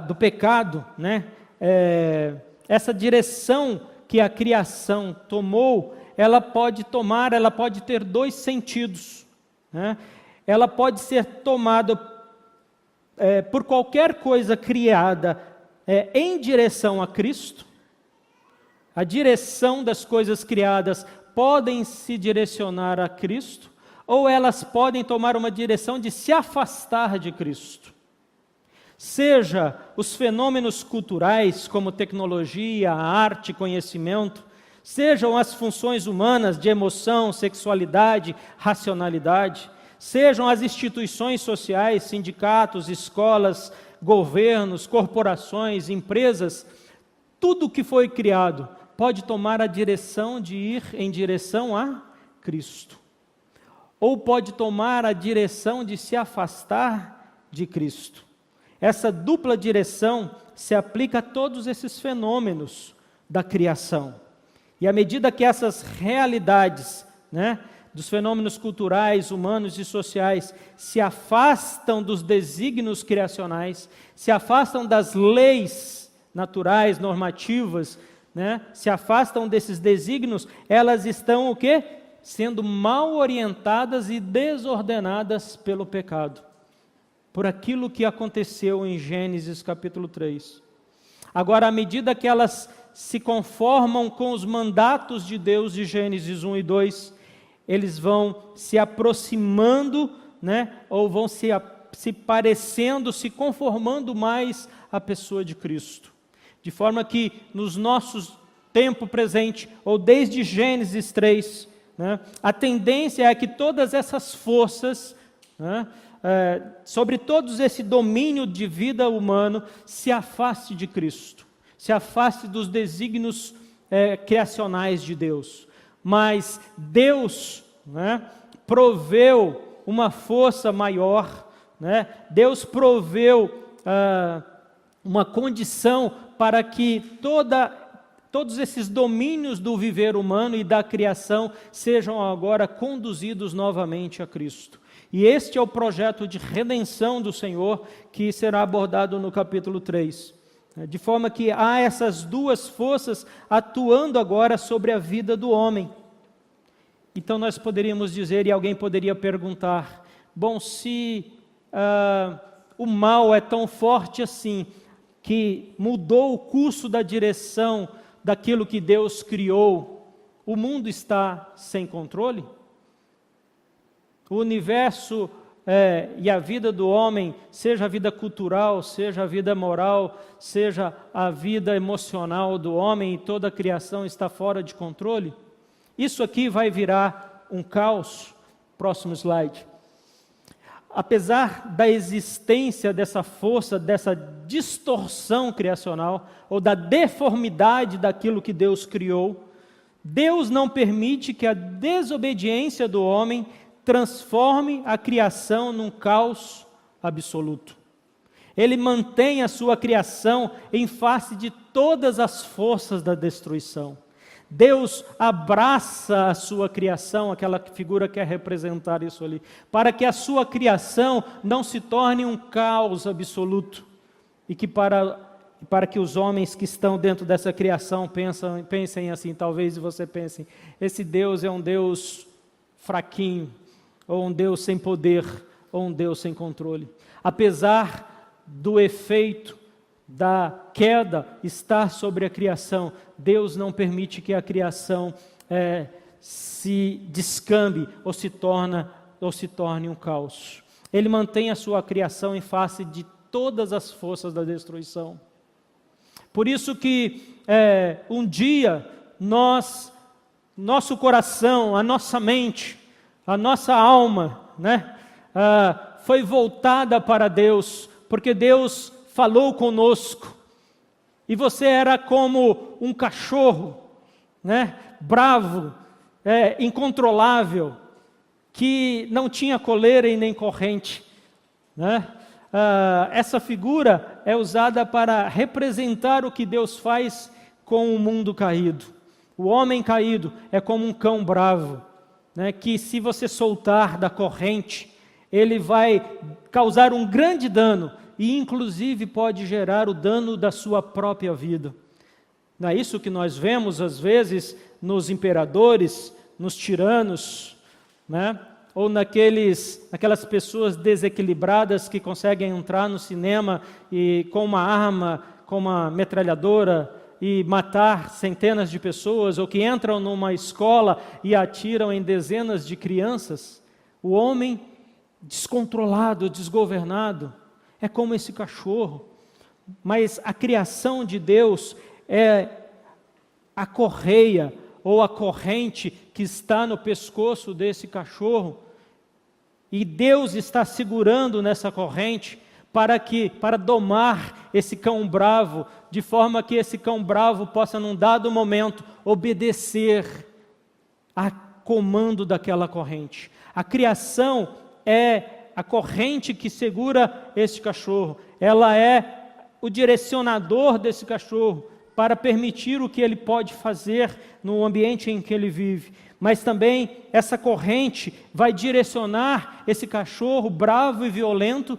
do pecado, né, essa direção que a criação tomou, ela pode ter dois sentidos, né? Ela pode ser tomada por qualquer coisa criada em direção a Cristo. A direção das coisas criadas podem se direcionar a Cristo, ou elas podem tomar uma direção de se afastar de Cristo. Seja os fenômenos culturais, como tecnologia, arte, conhecimento, sejam as funções humanas de emoção, sexualidade, racionalidade, sejam as instituições sociais, sindicatos, escolas, governos, corporações, empresas, tudo que foi criado pode tomar a direção de ir em direção a Cristo, ou pode tomar a direção de se afastar de Cristo. Essa dupla direção se aplica a todos esses fenômenos da criação. E à medida que essas realidades, né, dos fenômenos culturais, humanos e sociais se afastam dos desígnios criacionais, se afastam das leis naturais, normativas, né, se afastam desses desígnios, elas estão o quê? Sendo mal orientadas e desordenadas pelo pecado, por aquilo que aconteceu em Gênesis capítulo 3. Agora, à medida que elas se conformam com os mandatos de Deus de Gênesis 1 e 2, eles vão se aproximando, né, ou vão se parecendo, se conformando mais à pessoa de Cristo. De forma que nos nossos tempo presente, ou desde Gênesis 3, né, a tendência é que todas essas forças, né, sobre todo esse domínio de vida humano, se afaste de Cristo, se afaste dos desígnios criacionais de Deus. Mas Deus, né, proveu uma força maior, né, Deus proveu uma condição para que todos esses domínios do viver humano e da criação sejam agora conduzidos novamente a Cristo. E este é o projeto de redenção do Senhor que será abordado no capítulo 3. De forma que há essas duas forças atuando agora sobre a vida do homem. Então nós poderíamos dizer, e alguém poderia perguntar, bom, se o mal é tão forte assim, que mudou o curso da direção daquilo que Deus criou, o mundo está sem controle? O universo e a vida do homem, seja a vida cultural, seja a vida moral, seja a vida emocional do homem, e toda a criação está fora de controle? Isso aqui vai virar um caos. Próximo slide. Apesar da existência dessa força, dessa distorção criacional, ou da deformidade daquilo que Deus criou, Deus não permite que a desobediência do homem transforme a criação num caos absoluto. Ele mantém a sua criação em face de todas as forças da destruição. Deus abraça a sua criação, aquela figura quer representar isso ali, para que a sua criação não se torne um caos absoluto, e que para que os homens que estão dentro dessa criação pensem assim, talvez você pense, esse Deus é um Deus fraquinho, ou um Deus sem poder, ou um Deus sem controle. Apesar do efeito da queda estar sobre a criação, Deus não permite que a criação se descambe ou se torne um caos. Ele mantém a sua criação em face de todas as forças da destruição. Por isso que um dia nosso coração, a nossa mente, a nossa alma, né, foi voltada para Deus, porque Deus falou conosco. E você era como um cachorro, né, bravo, incontrolável, que não tinha coleira e nem corrente, né? Essa figura é usada para representar o que Deus faz com o mundo caído. O homem caído é como um cão bravo, né, que se você soltar da corrente, ele vai causar um grande dano e inclusive pode gerar o dano da sua própria vida. Não é isso que nós vemos às vezes nos imperadores, nos tiranos, né? Ou naquelas pessoas desequilibradas que conseguem entrar no cinema e com uma arma, com uma metralhadora e matar centenas de pessoas, ou que entram numa escola e atiram em dezenas de crianças. O homem descontrolado, desgovernado, é como esse cachorro. Mas a criação de Deus é a correia ou a corrente que está no pescoço desse cachorro, e Deus está segurando nessa corrente para domar esse cão bravo, de forma que esse cão bravo possa, num dado momento, obedecer a comando daquela corrente. A criação é a corrente que segura esse cachorro, ela é o direcionador desse cachorro, para permitir o que ele pode fazer no ambiente em que ele vive. Mas também essa corrente vai direcionar esse cachorro bravo e violento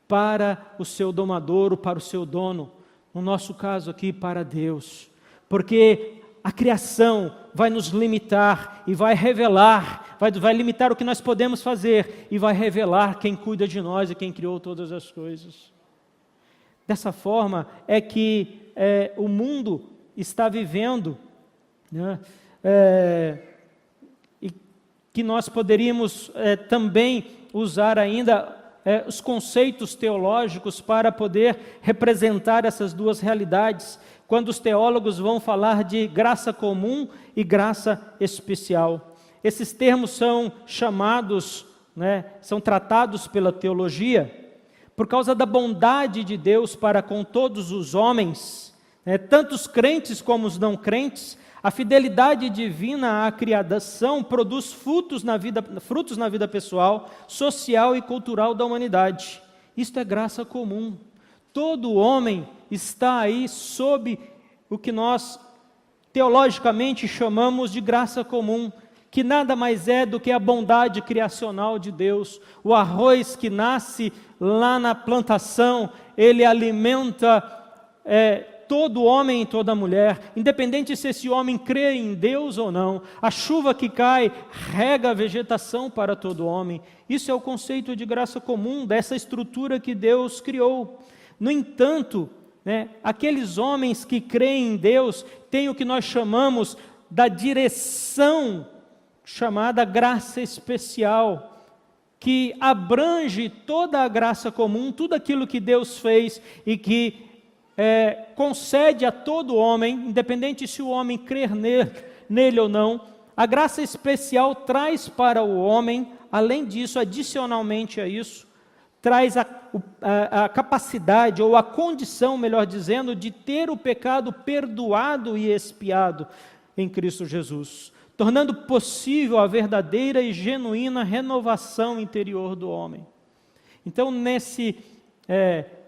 para o seu domador, para o seu dono. No nosso caso aqui, para Deus. Porque a criação vai nos limitar e vai revelar, vai limitar o que nós podemos fazer e vai revelar quem cuida de nós e quem criou todas as coisas. Dessa forma é que o mundo está vivendo, né, e que nós poderíamos também usar ainda os conceitos teológicos para poder representar essas duas realidades, quando os teólogos vão falar de graça comum e graça especial. Esses termos são chamados, né, são tratados pela teologia, por causa da bondade de Deus para com todos os homens, tanto os crentes como os não crentes. A fidelidade divina à criação produz frutos na vida pessoal, social e cultural da humanidade. Isto é graça comum. Todo homem está aí sob o que nós teologicamente chamamos de graça comum, que nada mais é do que a bondade criacional de Deus. O arroz que nasce lá na plantação, ele alimenta todo homem e toda mulher, independente se esse homem crê em Deus ou não. A chuva que cai rega a vegetação para todo homem. Isso é o conceito de graça comum, dessa estrutura que Deus criou. No entanto, aqueles homens que creem em Deus têm o que nós chamamos da direção chamada graça especial, que abrange toda a graça comum, tudo aquilo que Deus fez e que concede a todo homem, independente se o homem crer nele ou não. A graça especial traz para o homem, além disso, adicionalmente a isso, traz a capacidade, ou a condição, melhor dizendo, de ter o pecado perdoado e expiado em Cristo Jesus, tornando possível a verdadeira e genuína renovação interior do homem. Então, nesse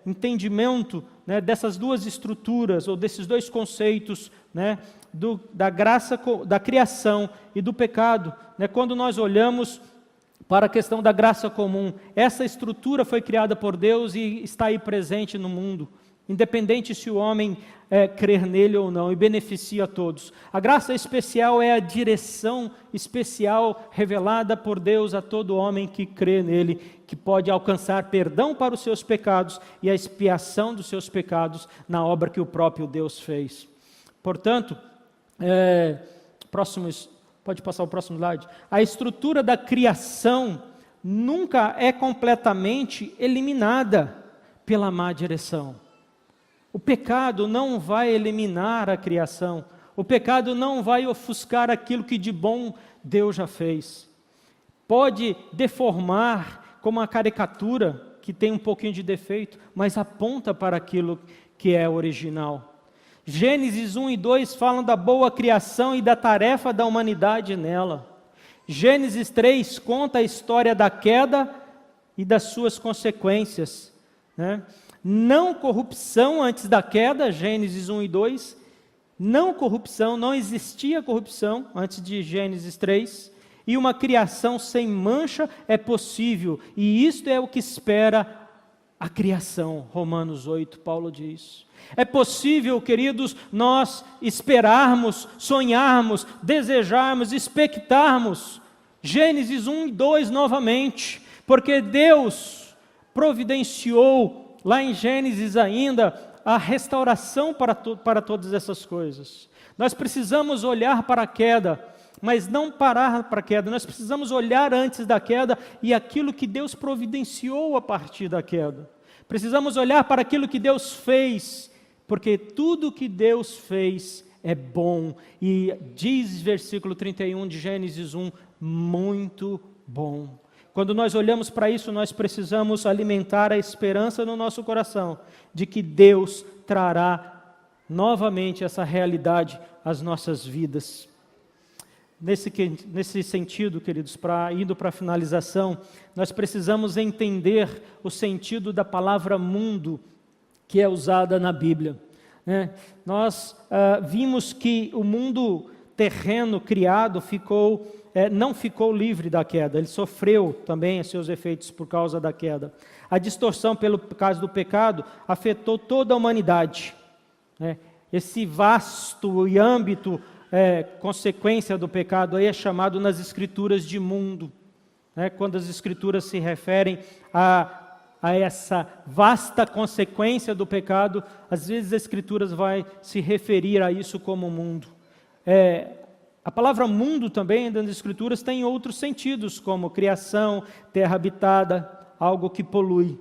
entendimento, dessas duas estruturas, ou desses dois conceitos, da graça, da criação e do pecado, quando nós olhamos para a questão da graça comum, essa estrutura foi criada por Deus e está aí presente no mundo, independente se o homem crer nele ou não, e beneficia a todos. A graça especial é a direção especial revelada por Deus a todo homem que crê nele, que pode alcançar perdão para os seus pecados e a expiação dos seus pecados na obra que o próprio Deus fez. Portanto, pode passar o próximo slide. A estrutura da criação nunca é completamente eliminada pela má direção. O pecado não vai eliminar a criação. O pecado não vai ofuscar aquilo que de bom Deus já fez. Pode deformar, como uma caricatura que tem um pouquinho de defeito, mas aponta para aquilo que é original. Gênesis 1 e 2 falam da boa criação e da tarefa da humanidade nela. Gênesis 3 conta a história da queda e das suas consequências, né? Não corrupção antes da queda, Gênesis 1 e 2. Não corrupção, não existia corrupção antes de Gênesis 3. E uma criação sem mancha é possível. E isto é o que espera a criação. Romanos 8, Paulo diz. É possível, queridos, nós esperarmos, sonharmos, desejarmos, expectarmos Gênesis 1 e 2 novamente, porque Deus providenciou, lá em Gênesis ainda, a restauração para todas essas coisas. Nós precisamos olhar para a queda, mas não parar para a queda, nós precisamos olhar antes da queda e aquilo que Deus providenciou a partir da queda. Precisamos olhar para aquilo que Deus fez, porque tudo que Deus fez é bom. E diz versículo 31 de Gênesis 1, muito bom. Quando nós olhamos para isso, nós precisamos alimentar a esperança no nosso coração, de que Deus trará novamente essa realidade às nossas vidas. Nesse sentido, queridos, indo para a finalização, nós precisamos entender o sentido da palavra mundo, que é usada na Bíblia. Nós vimos que o mundo terreno criado não ficou livre da queda, ele sofreu também seus efeitos por causa da queda. A distorção pelo caso do pecado afetou toda a humanidade. Esse vasto e âmbito consequência do pecado aí é chamado nas Escrituras de mundo. Quando as Escrituras se referem a essa vasta consequência do pecado, às vezes as Escrituras vai se referir a isso como mundo. A palavra mundo também, das Escrituras, tem outros sentidos, como criação, terra habitada, algo que polui.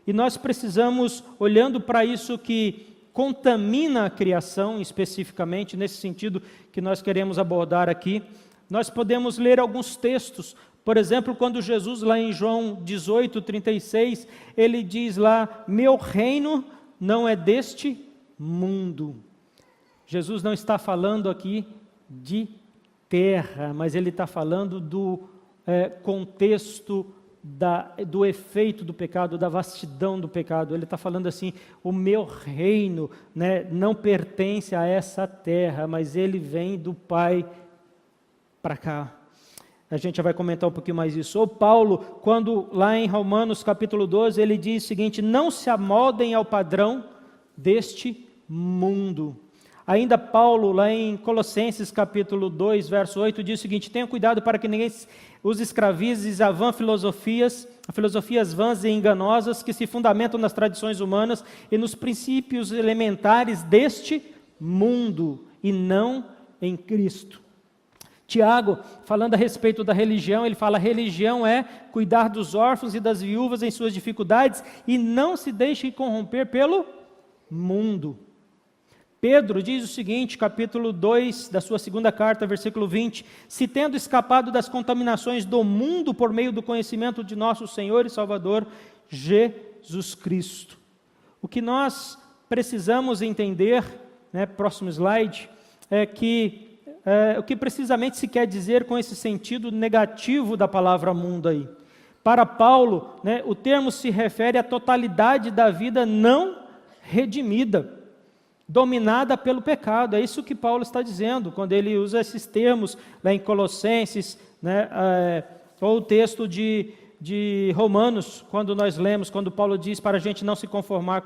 E nós precisamos, olhando para isso que contamina a criação, especificamente, nesse sentido que nós queremos abordar aqui, nós podemos ler alguns textos. Por exemplo, quando Jesus, lá em João 18, 36, ele diz lá, meu reino não é deste mundo. Jesus não está falando aqui de terra, mas ele está falando do contexto do efeito do pecado, da vastidão do pecado. Ele está falando assim, o meu reino, não pertence a essa terra, mas ele vem do Pai para cá. A gente já vai comentar um pouquinho mais isso. O Paulo, quando lá em Romanos capítulo 12, ele diz o seguinte, não se amoldem ao padrão deste mundo. Ainda Paulo, lá em Colossenses capítulo 2, verso 8, diz o seguinte, tenham cuidado para que ninguém os escravize a filosofias vãs e enganosas que se fundamentam nas tradições humanas e nos princípios elementares deste mundo e não em Cristo. Tiago, falando a respeito da religião, ele fala, religião é cuidar dos órfãos e das viúvas em suas dificuldades e não se deixe corromper pelo mundo. Pedro diz o seguinte, capítulo 2 da sua segunda carta, versículo 20, se tendo escapado das contaminações do mundo por meio do conhecimento de nosso Senhor e Salvador, Jesus Cristo. O que nós precisamos entender, próximo slide, é que o que precisamente se quer dizer com esse sentido negativo da palavra mundo aí. Para Paulo, o termo se refere à totalidade da vida não redimida, dominada pelo pecado. É isso que Paulo está dizendo, quando ele usa esses termos lá em Colossenses, ou o texto de Romanos, quando nós lemos, quando Paulo diz para a gente não se conformar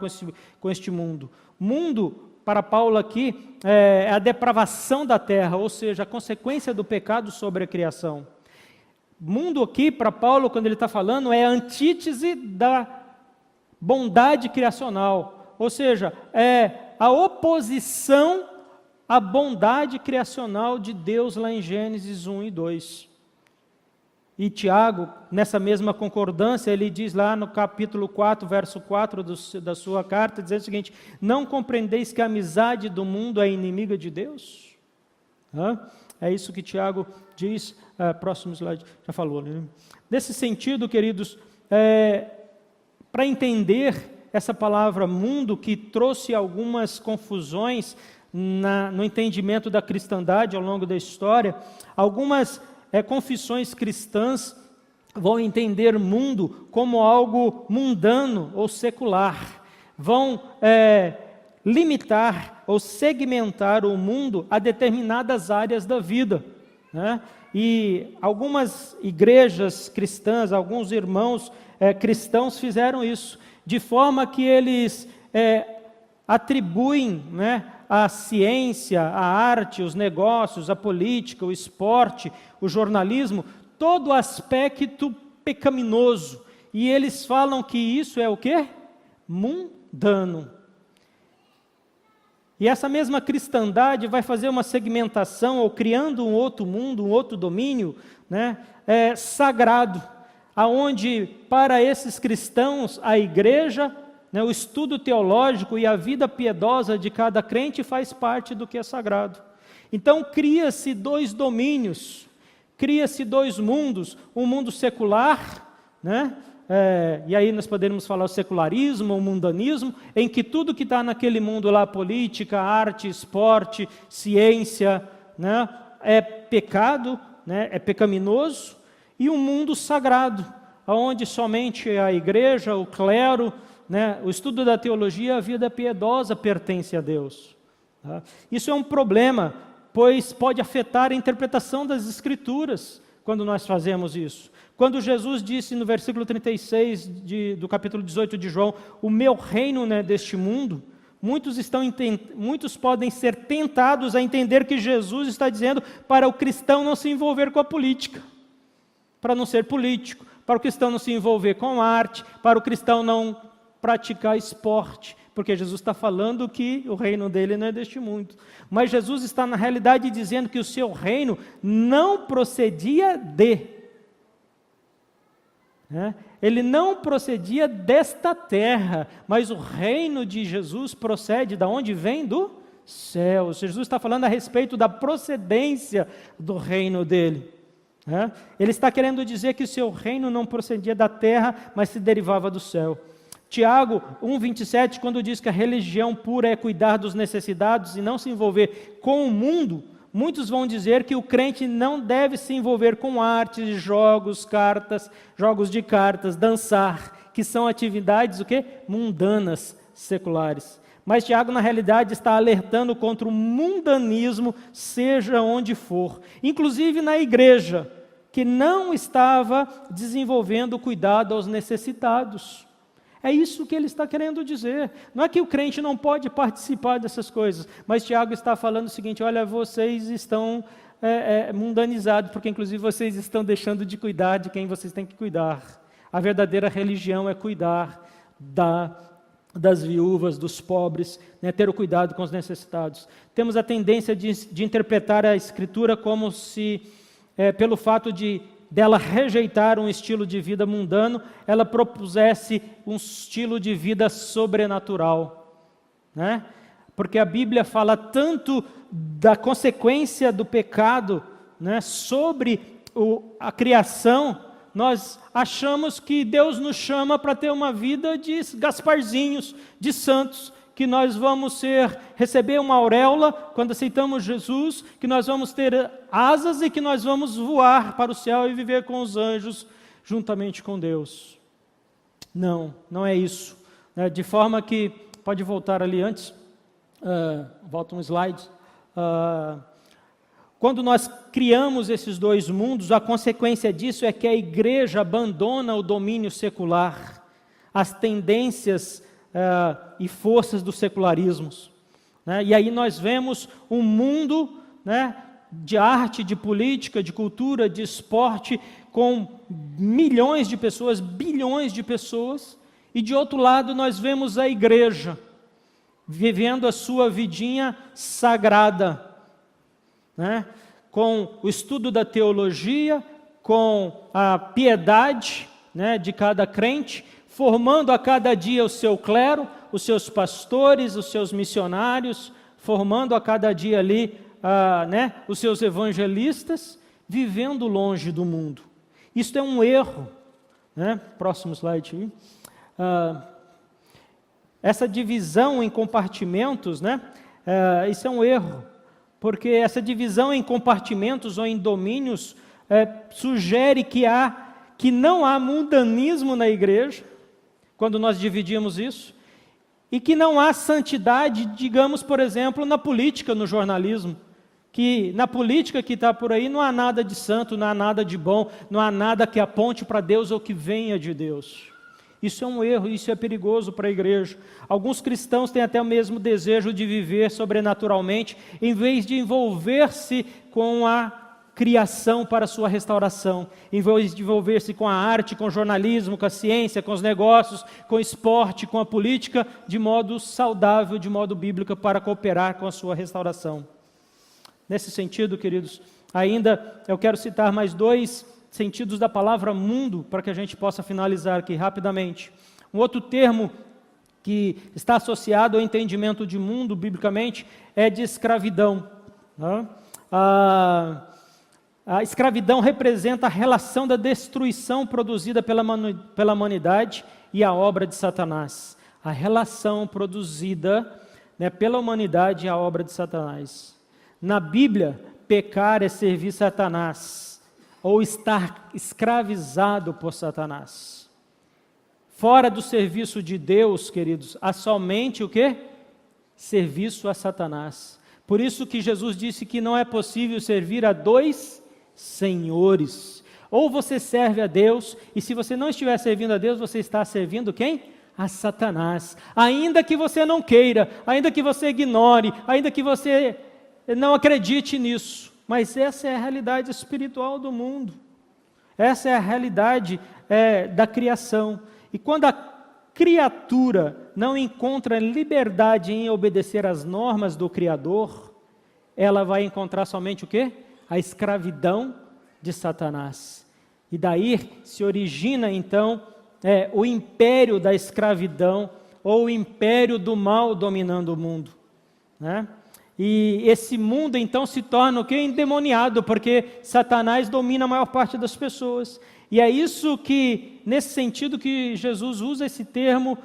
com este mundo. Mundo, para Paulo aqui, é a depravação da terra, ou seja, a consequência do pecado sobre a criação. Mundo aqui, para Paulo, quando ele está falando, é a antítese da bondade criacional, ou seja, é a oposição à bondade criacional de Deus lá em Gênesis 1 e 2. E Tiago, nessa mesma concordância, ele diz lá no capítulo 4, verso 4 da sua carta, dizendo o seguinte, não compreendeis que a amizade do mundo é inimiga de Deus? É isso que Tiago diz, próximo slide, já falou. Nesse sentido, queridos, para entender essa palavra mundo, que trouxe algumas confusões no entendimento da cristandade ao longo da história, algumas confissões cristãs vão entender mundo como algo mundano ou secular, vão limitar ou segmentar o mundo a determinadas áreas da vida, né? E algumas igrejas cristãs, alguns irmãos cristãos fizeram isso, de forma que eles atribuem, né, a ciência, a arte, os negócios, a política, o esporte, o jornalismo, todo aspecto pecaminoso. E eles falam que isso é o quê? Mundano. E essa mesma cristandade vai fazer uma segmentação, ou criando um outro mundo, um outro domínio, né, sagrado, aonde para esses cristãos a igreja, né, o estudo teológico e a vida piedosa de cada crente faz parte do que é sagrado. Então cria-se dois domínios, cria-se dois mundos, um mundo secular, né? E aí nós poderíamos falar o secularismo, o mundanismo, em que tudo que está naquele mundo lá, política, arte, esporte, ciência, né, é pecado, né, é pecaminoso, e um mundo sagrado, onde somente a igreja, o clero, né, o estudo da teologia, a vida piedosa pertence a Deus. Tá? Isso é um problema, pois pode afetar a interpretação das Escrituras quando nós fazemos isso. Quando Jesus disse no versículo 36 do capítulo 18 de João, o meu reino não é deste mundo, muitos podem ser tentados a entender que Jesus está dizendo para o cristão não se envolver com a política, para não ser político, para o cristão não se envolver com arte, para o cristão não praticar esporte, porque Jesus está falando que o reino dele não é deste mundo. Mas Jesus está na realidade dizendo que o seu reino não procedia ele não procedia desta terra, mas o reino de Jesus procede de onde vem? Do céu. Jesus está falando a respeito da procedência do reino dele. Ele está querendo dizer que o seu reino não procedia da terra, mas se derivava do céu. Tiago 1,27, quando diz que a religião pura é cuidar dos necessitados e não se envolver com o mundo, muitos vão dizer que o crente não deve se envolver com artes, jogos de cartas, dançar, que são atividades o quê? Mundanas, seculares. Mas Tiago, na realidade, está alertando contra o mundanismo, seja onde for, inclusive na igreja, que não estava desenvolvendo cuidado aos necessitados. É isso que ele está querendo dizer. Não é que o crente não pode participar dessas coisas, mas Tiago está falando o seguinte: olha, vocês estão mundanizados, porque inclusive vocês estão deixando de cuidar de quem vocês têm que cuidar. A verdadeira religião é cuidar das viúvas, dos pobres, né, ter o cuidado com os necessitados. Temos a tendência de interpretar a Escritura como se, pelo fato dela rejeitar um estilo de vida mundano, ela propusesse um estilo de vida sobrenatural, né? Porque a Bíblia fala tanto da consequência do pecado, né, sobre a criação. Nós achamos que Deus nos chama para ter uma vida de Gasparzinhos, de santos, que nós vamos receber uma auréola quando aceitamos Jesus, que nós vamos ter asas e que nós vamos voar para o céu e viver com os anjos juntamente com Deus. Não é isso. De forma que, pode voltar ali antes, volta um slide. Quando nós criamos esses dois mundos, a consequência disso é que a igreja abandona o domínio secular, as tendências e forças dos secularismos, né? E aí nós vemos um mundo, né, de arte, de política, de cultura, de esporte, com milhões de pessoas, bilhões de pessoas, e de outro lado nós vemos a igreja vivendo a sua vidinha sagrada, né, com o estudo da teologia, com a piedade, né, de cada crente, formando a cada dia o seu clero, os seus pastores, os seus missionários, formando a cada dia ali os seus evangelistas, vivendo longe do mundo. Isso é um erro, né? Próximo slide. Essa divisão em compartimentos, né? Isso é um erro, porque essa divisão em compartimentos ou em domínios sugere que não há mundanismo na igreja, quando nós dividimos isso, e que não há santidade, digamos, por exemplo, na política, no jornalismo, que na política que está por aí não há nada de santo, não há nada de bom, não há nada que aponte para Deus ou que venha de Deus. Isso é um erro, isso é perigoso para a igreja. Alguns cristãos têm até o mesmo desejo de viver sobrenaturalmente, em vez de envolver-se com a criação para a sua restauração, em vez de envolver-se com a arte, com o jornalismo, com a ciência, com os negócios, com o esporte, com a política, de modo saudável, de modo bíblico, para cooperar com a sua restauração. Nesse sentido, queridos, ainda eu quero citar mais 2 sentidos da palavra mundo, para que a gente possa finalizar aqui rapidamente. Um outro termo que está associado ao entendimento de mundo, biblicamente, é de escravidão. A escravidão representa a relação da destruição produzida pela humanidade e a obra de Satanás. A relação produzida, né, pela humanidade e a obra de Satanás. Na Bíblia, pecar é servir Satanás, ou estar escravizado por Satanás. Fora do serviço de Deus, queridos, há somente o quê? Serviço a Satanás. Por isso que Jesus disse que não é possível servir a 2 senhores. Ou você serve a Deus, e se você não estiver servindo a Deus, você está servindo quem? A Satanás. Ainda que você não queira, ainda que você ignore, ainda que você não acredite nisso. Mas essa é a realidade espiritual do mundo. Essa é a realidade da criação. E quando a criatura não encontra liberdade em obedecer às normas do Criador, ela vai encontrar somente o quê? A escravidão de Satanás. E daí se origina então o império da escravidão, ou o império do mal dominando o mundo, né? E esse mundo então se torna o quê? Endemoniado, porque Satanás domina a maior parte das pessoas. E é isso que, nesse sentido, que Jesus usa esse termo,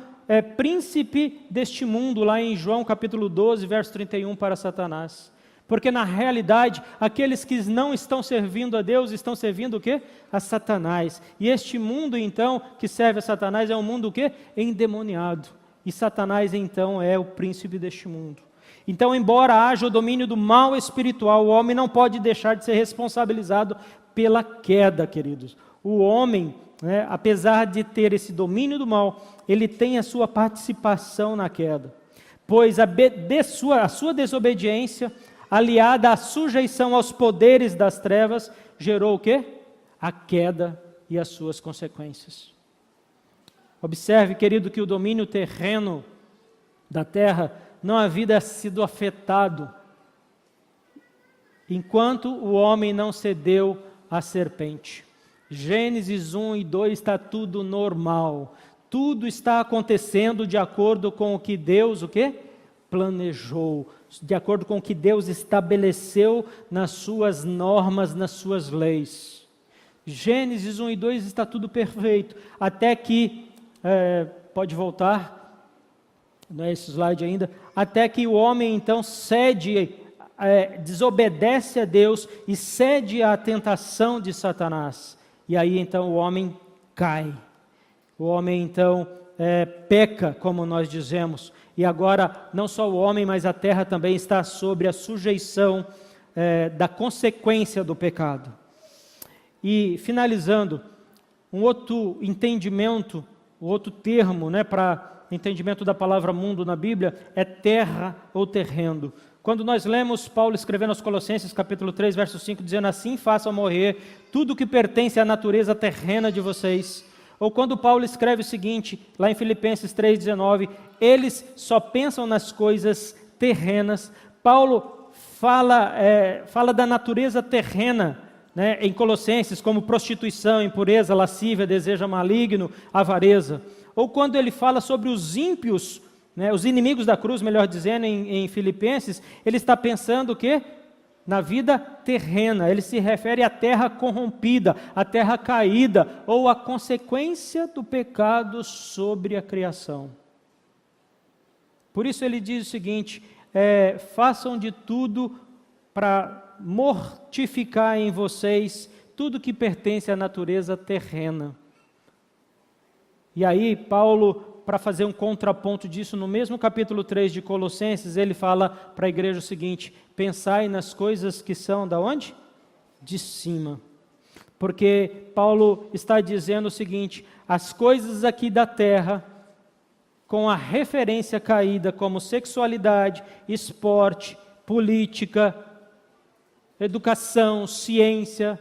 príncipe deste mundo, lá em João capítulo 12, verso 31, para Satanás. Porque na realidade, aqueles que não estão servindo a Deus, estão servindo o quê? A Satanás. E este mundo então, que serve a Satanás, é um mundo o quê? Endemoniado. E Satanás então é o príncipe deste mundo. Então, embora haja o domínio do mal espiritual, o homem não pode deixar de ser responsabilizado pela queda, queridos. O homem, né, apesar de ter esse domínio do mal, ele tem a sua participação na queda. Pois a sua desobediência, aliada à sujeição aos poderes das trevas, gerou o quê? A queda e as suas consequências. Observe, querido, que o domínio terreno da terra não havia sido afetado enquanto o homem não cedeu à serpente. Gênesis 1 e 2 está tudo normal. Tudo está acontecendo de acordo com o que Deus, o quê? Planejou, de acordo com o que Deus estabeleceu nas suas normas, nas suas leis. Gênesis 1 e 2 está tudo perfeito, até que, pode voltar, não é esse slide ainda, até que o homem então desobedece a Deus e cede à tentação de Satanás. E aí então o homem cai. O homem então peca, como nós dizemos. E agora não só o homem, mas a terra também está sob a sujeição da consequência do pecado. E finalizando, um outro entendimento, um outro termo, né, para entendimento da palavra mundo na Bíblia, é terra ou terreno. Quando nós lemos Paulo escrevendo aos Colossenses, capítulo 3, verso 5, dizendo assim: façam morrer tudo que pertence à natureza terrena de vocês. Ou quando Paulo escreve o seguinte, lá em Filipenses 3,19, eles só pensam nas coisas terrenas. Paulo fala da natureza terrena, né, em Colossenses, como prostituição, impureza, lascívia, desejo maligno, avareza. Ou quando ele fala sobre os ímpios, né, os inimigos da cruz, melhor dizendo, em Filipenses, ele está pensando o quê? na vida terrena. Ele se refere à terra corrompida, à terra caída, ou à consequência do pecado sobre a criação. Por isso ele diz o seguinte: façam de tudo para mortificar em vocês tudo que pertence à natureza terrena. E aí Paulo, para fazer um contraponto disso, no mesmo capítulo 3 de Colossenses, ele fala para a igreja o seguinte: pensai nas coisas que são da onde? De cima. Porque Paulo está dizendo o seguinte: as coisas aqui da terra, com a referência caída como sexualidade, esporte, política, educação, ciência,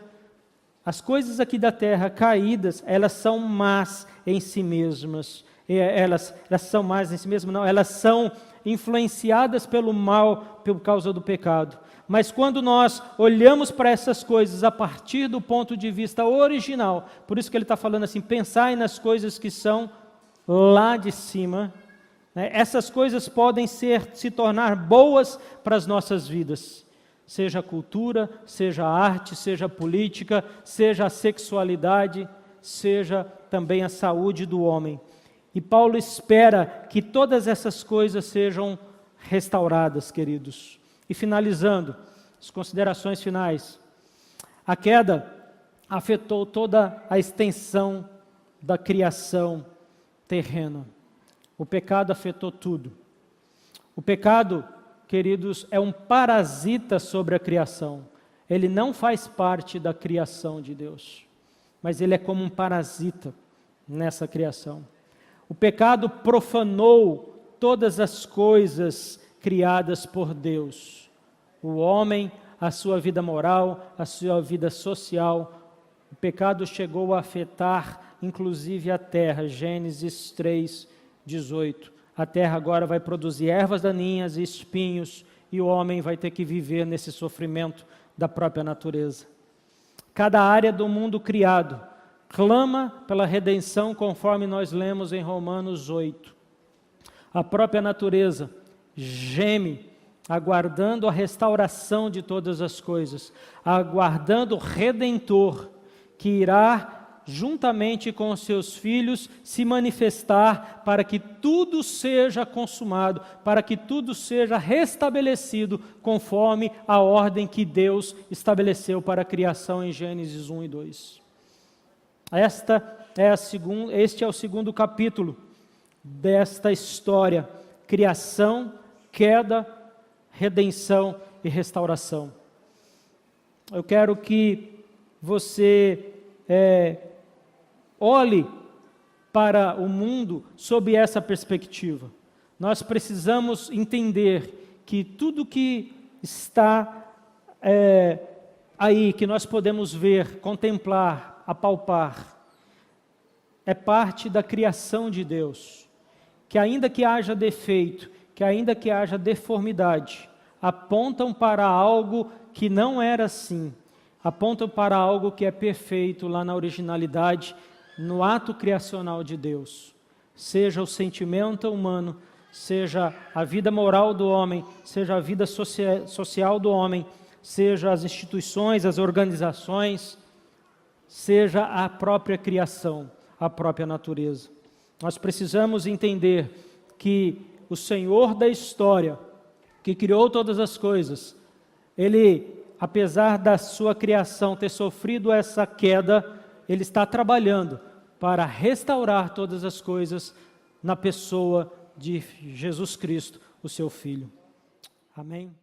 as coisas aqui da terra caídas, elas são más em si mesmas. Elas são más em si mesmas, não, elas são influenciadas pelo mal por causa do pecado. Mas quando nós olhamos para essas coisas a partir do ponto de vista original, por isso que ele está falando assim: pensai nas coisas que são lá de cima, né? Essas coisas podem se tornar boas para as nossas vidas, seja a cultura, seja a arte, seja a política, seja a sexualidade, seja também a saúde do homem. E Paulo espera que todas essas coisas sejam restauradas, queridos. E finalizando, as considerações finais. A queda afetou toda a extensão da criação terrena. O pecado afetou tudo. O pecado, queridos, é um parasita sobre a criação. Ele não faz parte da criação de Deus, mas ele é como um parasita nessa criação. O pecado profanou todas as coisas criadas por Deus. O homem, a sua vida moral, a sua vida social. O pecado chegou a afetar, inclusive, a terra. Gênesis 3:18. A terra agora vai produzir ervas daninhas e espinhos, e o homem vai ter que viver nesse sofrimento da própria natureza. Cada área do mundo criado clama pela redenção, conforme nós lemos em Romanos 8. A própria natureza geme, aguardando a restauração de todas as coisas, aguardando o Redentor, que irá, juntamente com os seus filhos, se manifestar para que tudo seja consumado, para que tudo seja restabelecido, conforme a ordem que Deus estabeleceu para a criação em Gênesis 1 e 2. Este é o segundo capítulo desta história: criação, queda, redenção e restauração. Eu quero que você olhe para o mundo sob essa perspectiva. Nós precisamos entender que tudo que está aí, que nós podemos ver, contemplar, apalpar, é parte da criação de Deus, que ainda que haja defeito, que ainda que haja deformidade, apontam para algo que não era assim, apontam para algo que é perfeito lá na originalidade, no ato criacional de Deus. Seja o sentimento humano, seja a vida moral do homem, seja a vida social do homem, seja as instituições, as organizações, seja a própria criação, a própria natureza. Nós precisamos entender que o Senhor da história, que criou todas as coisas, Ele, apesar da sua criação ter sofrido essa queda, Ele está trabalhando para restaurar todas as coisas na pessoa de Jesus Cristo, o seu Filho. Amém?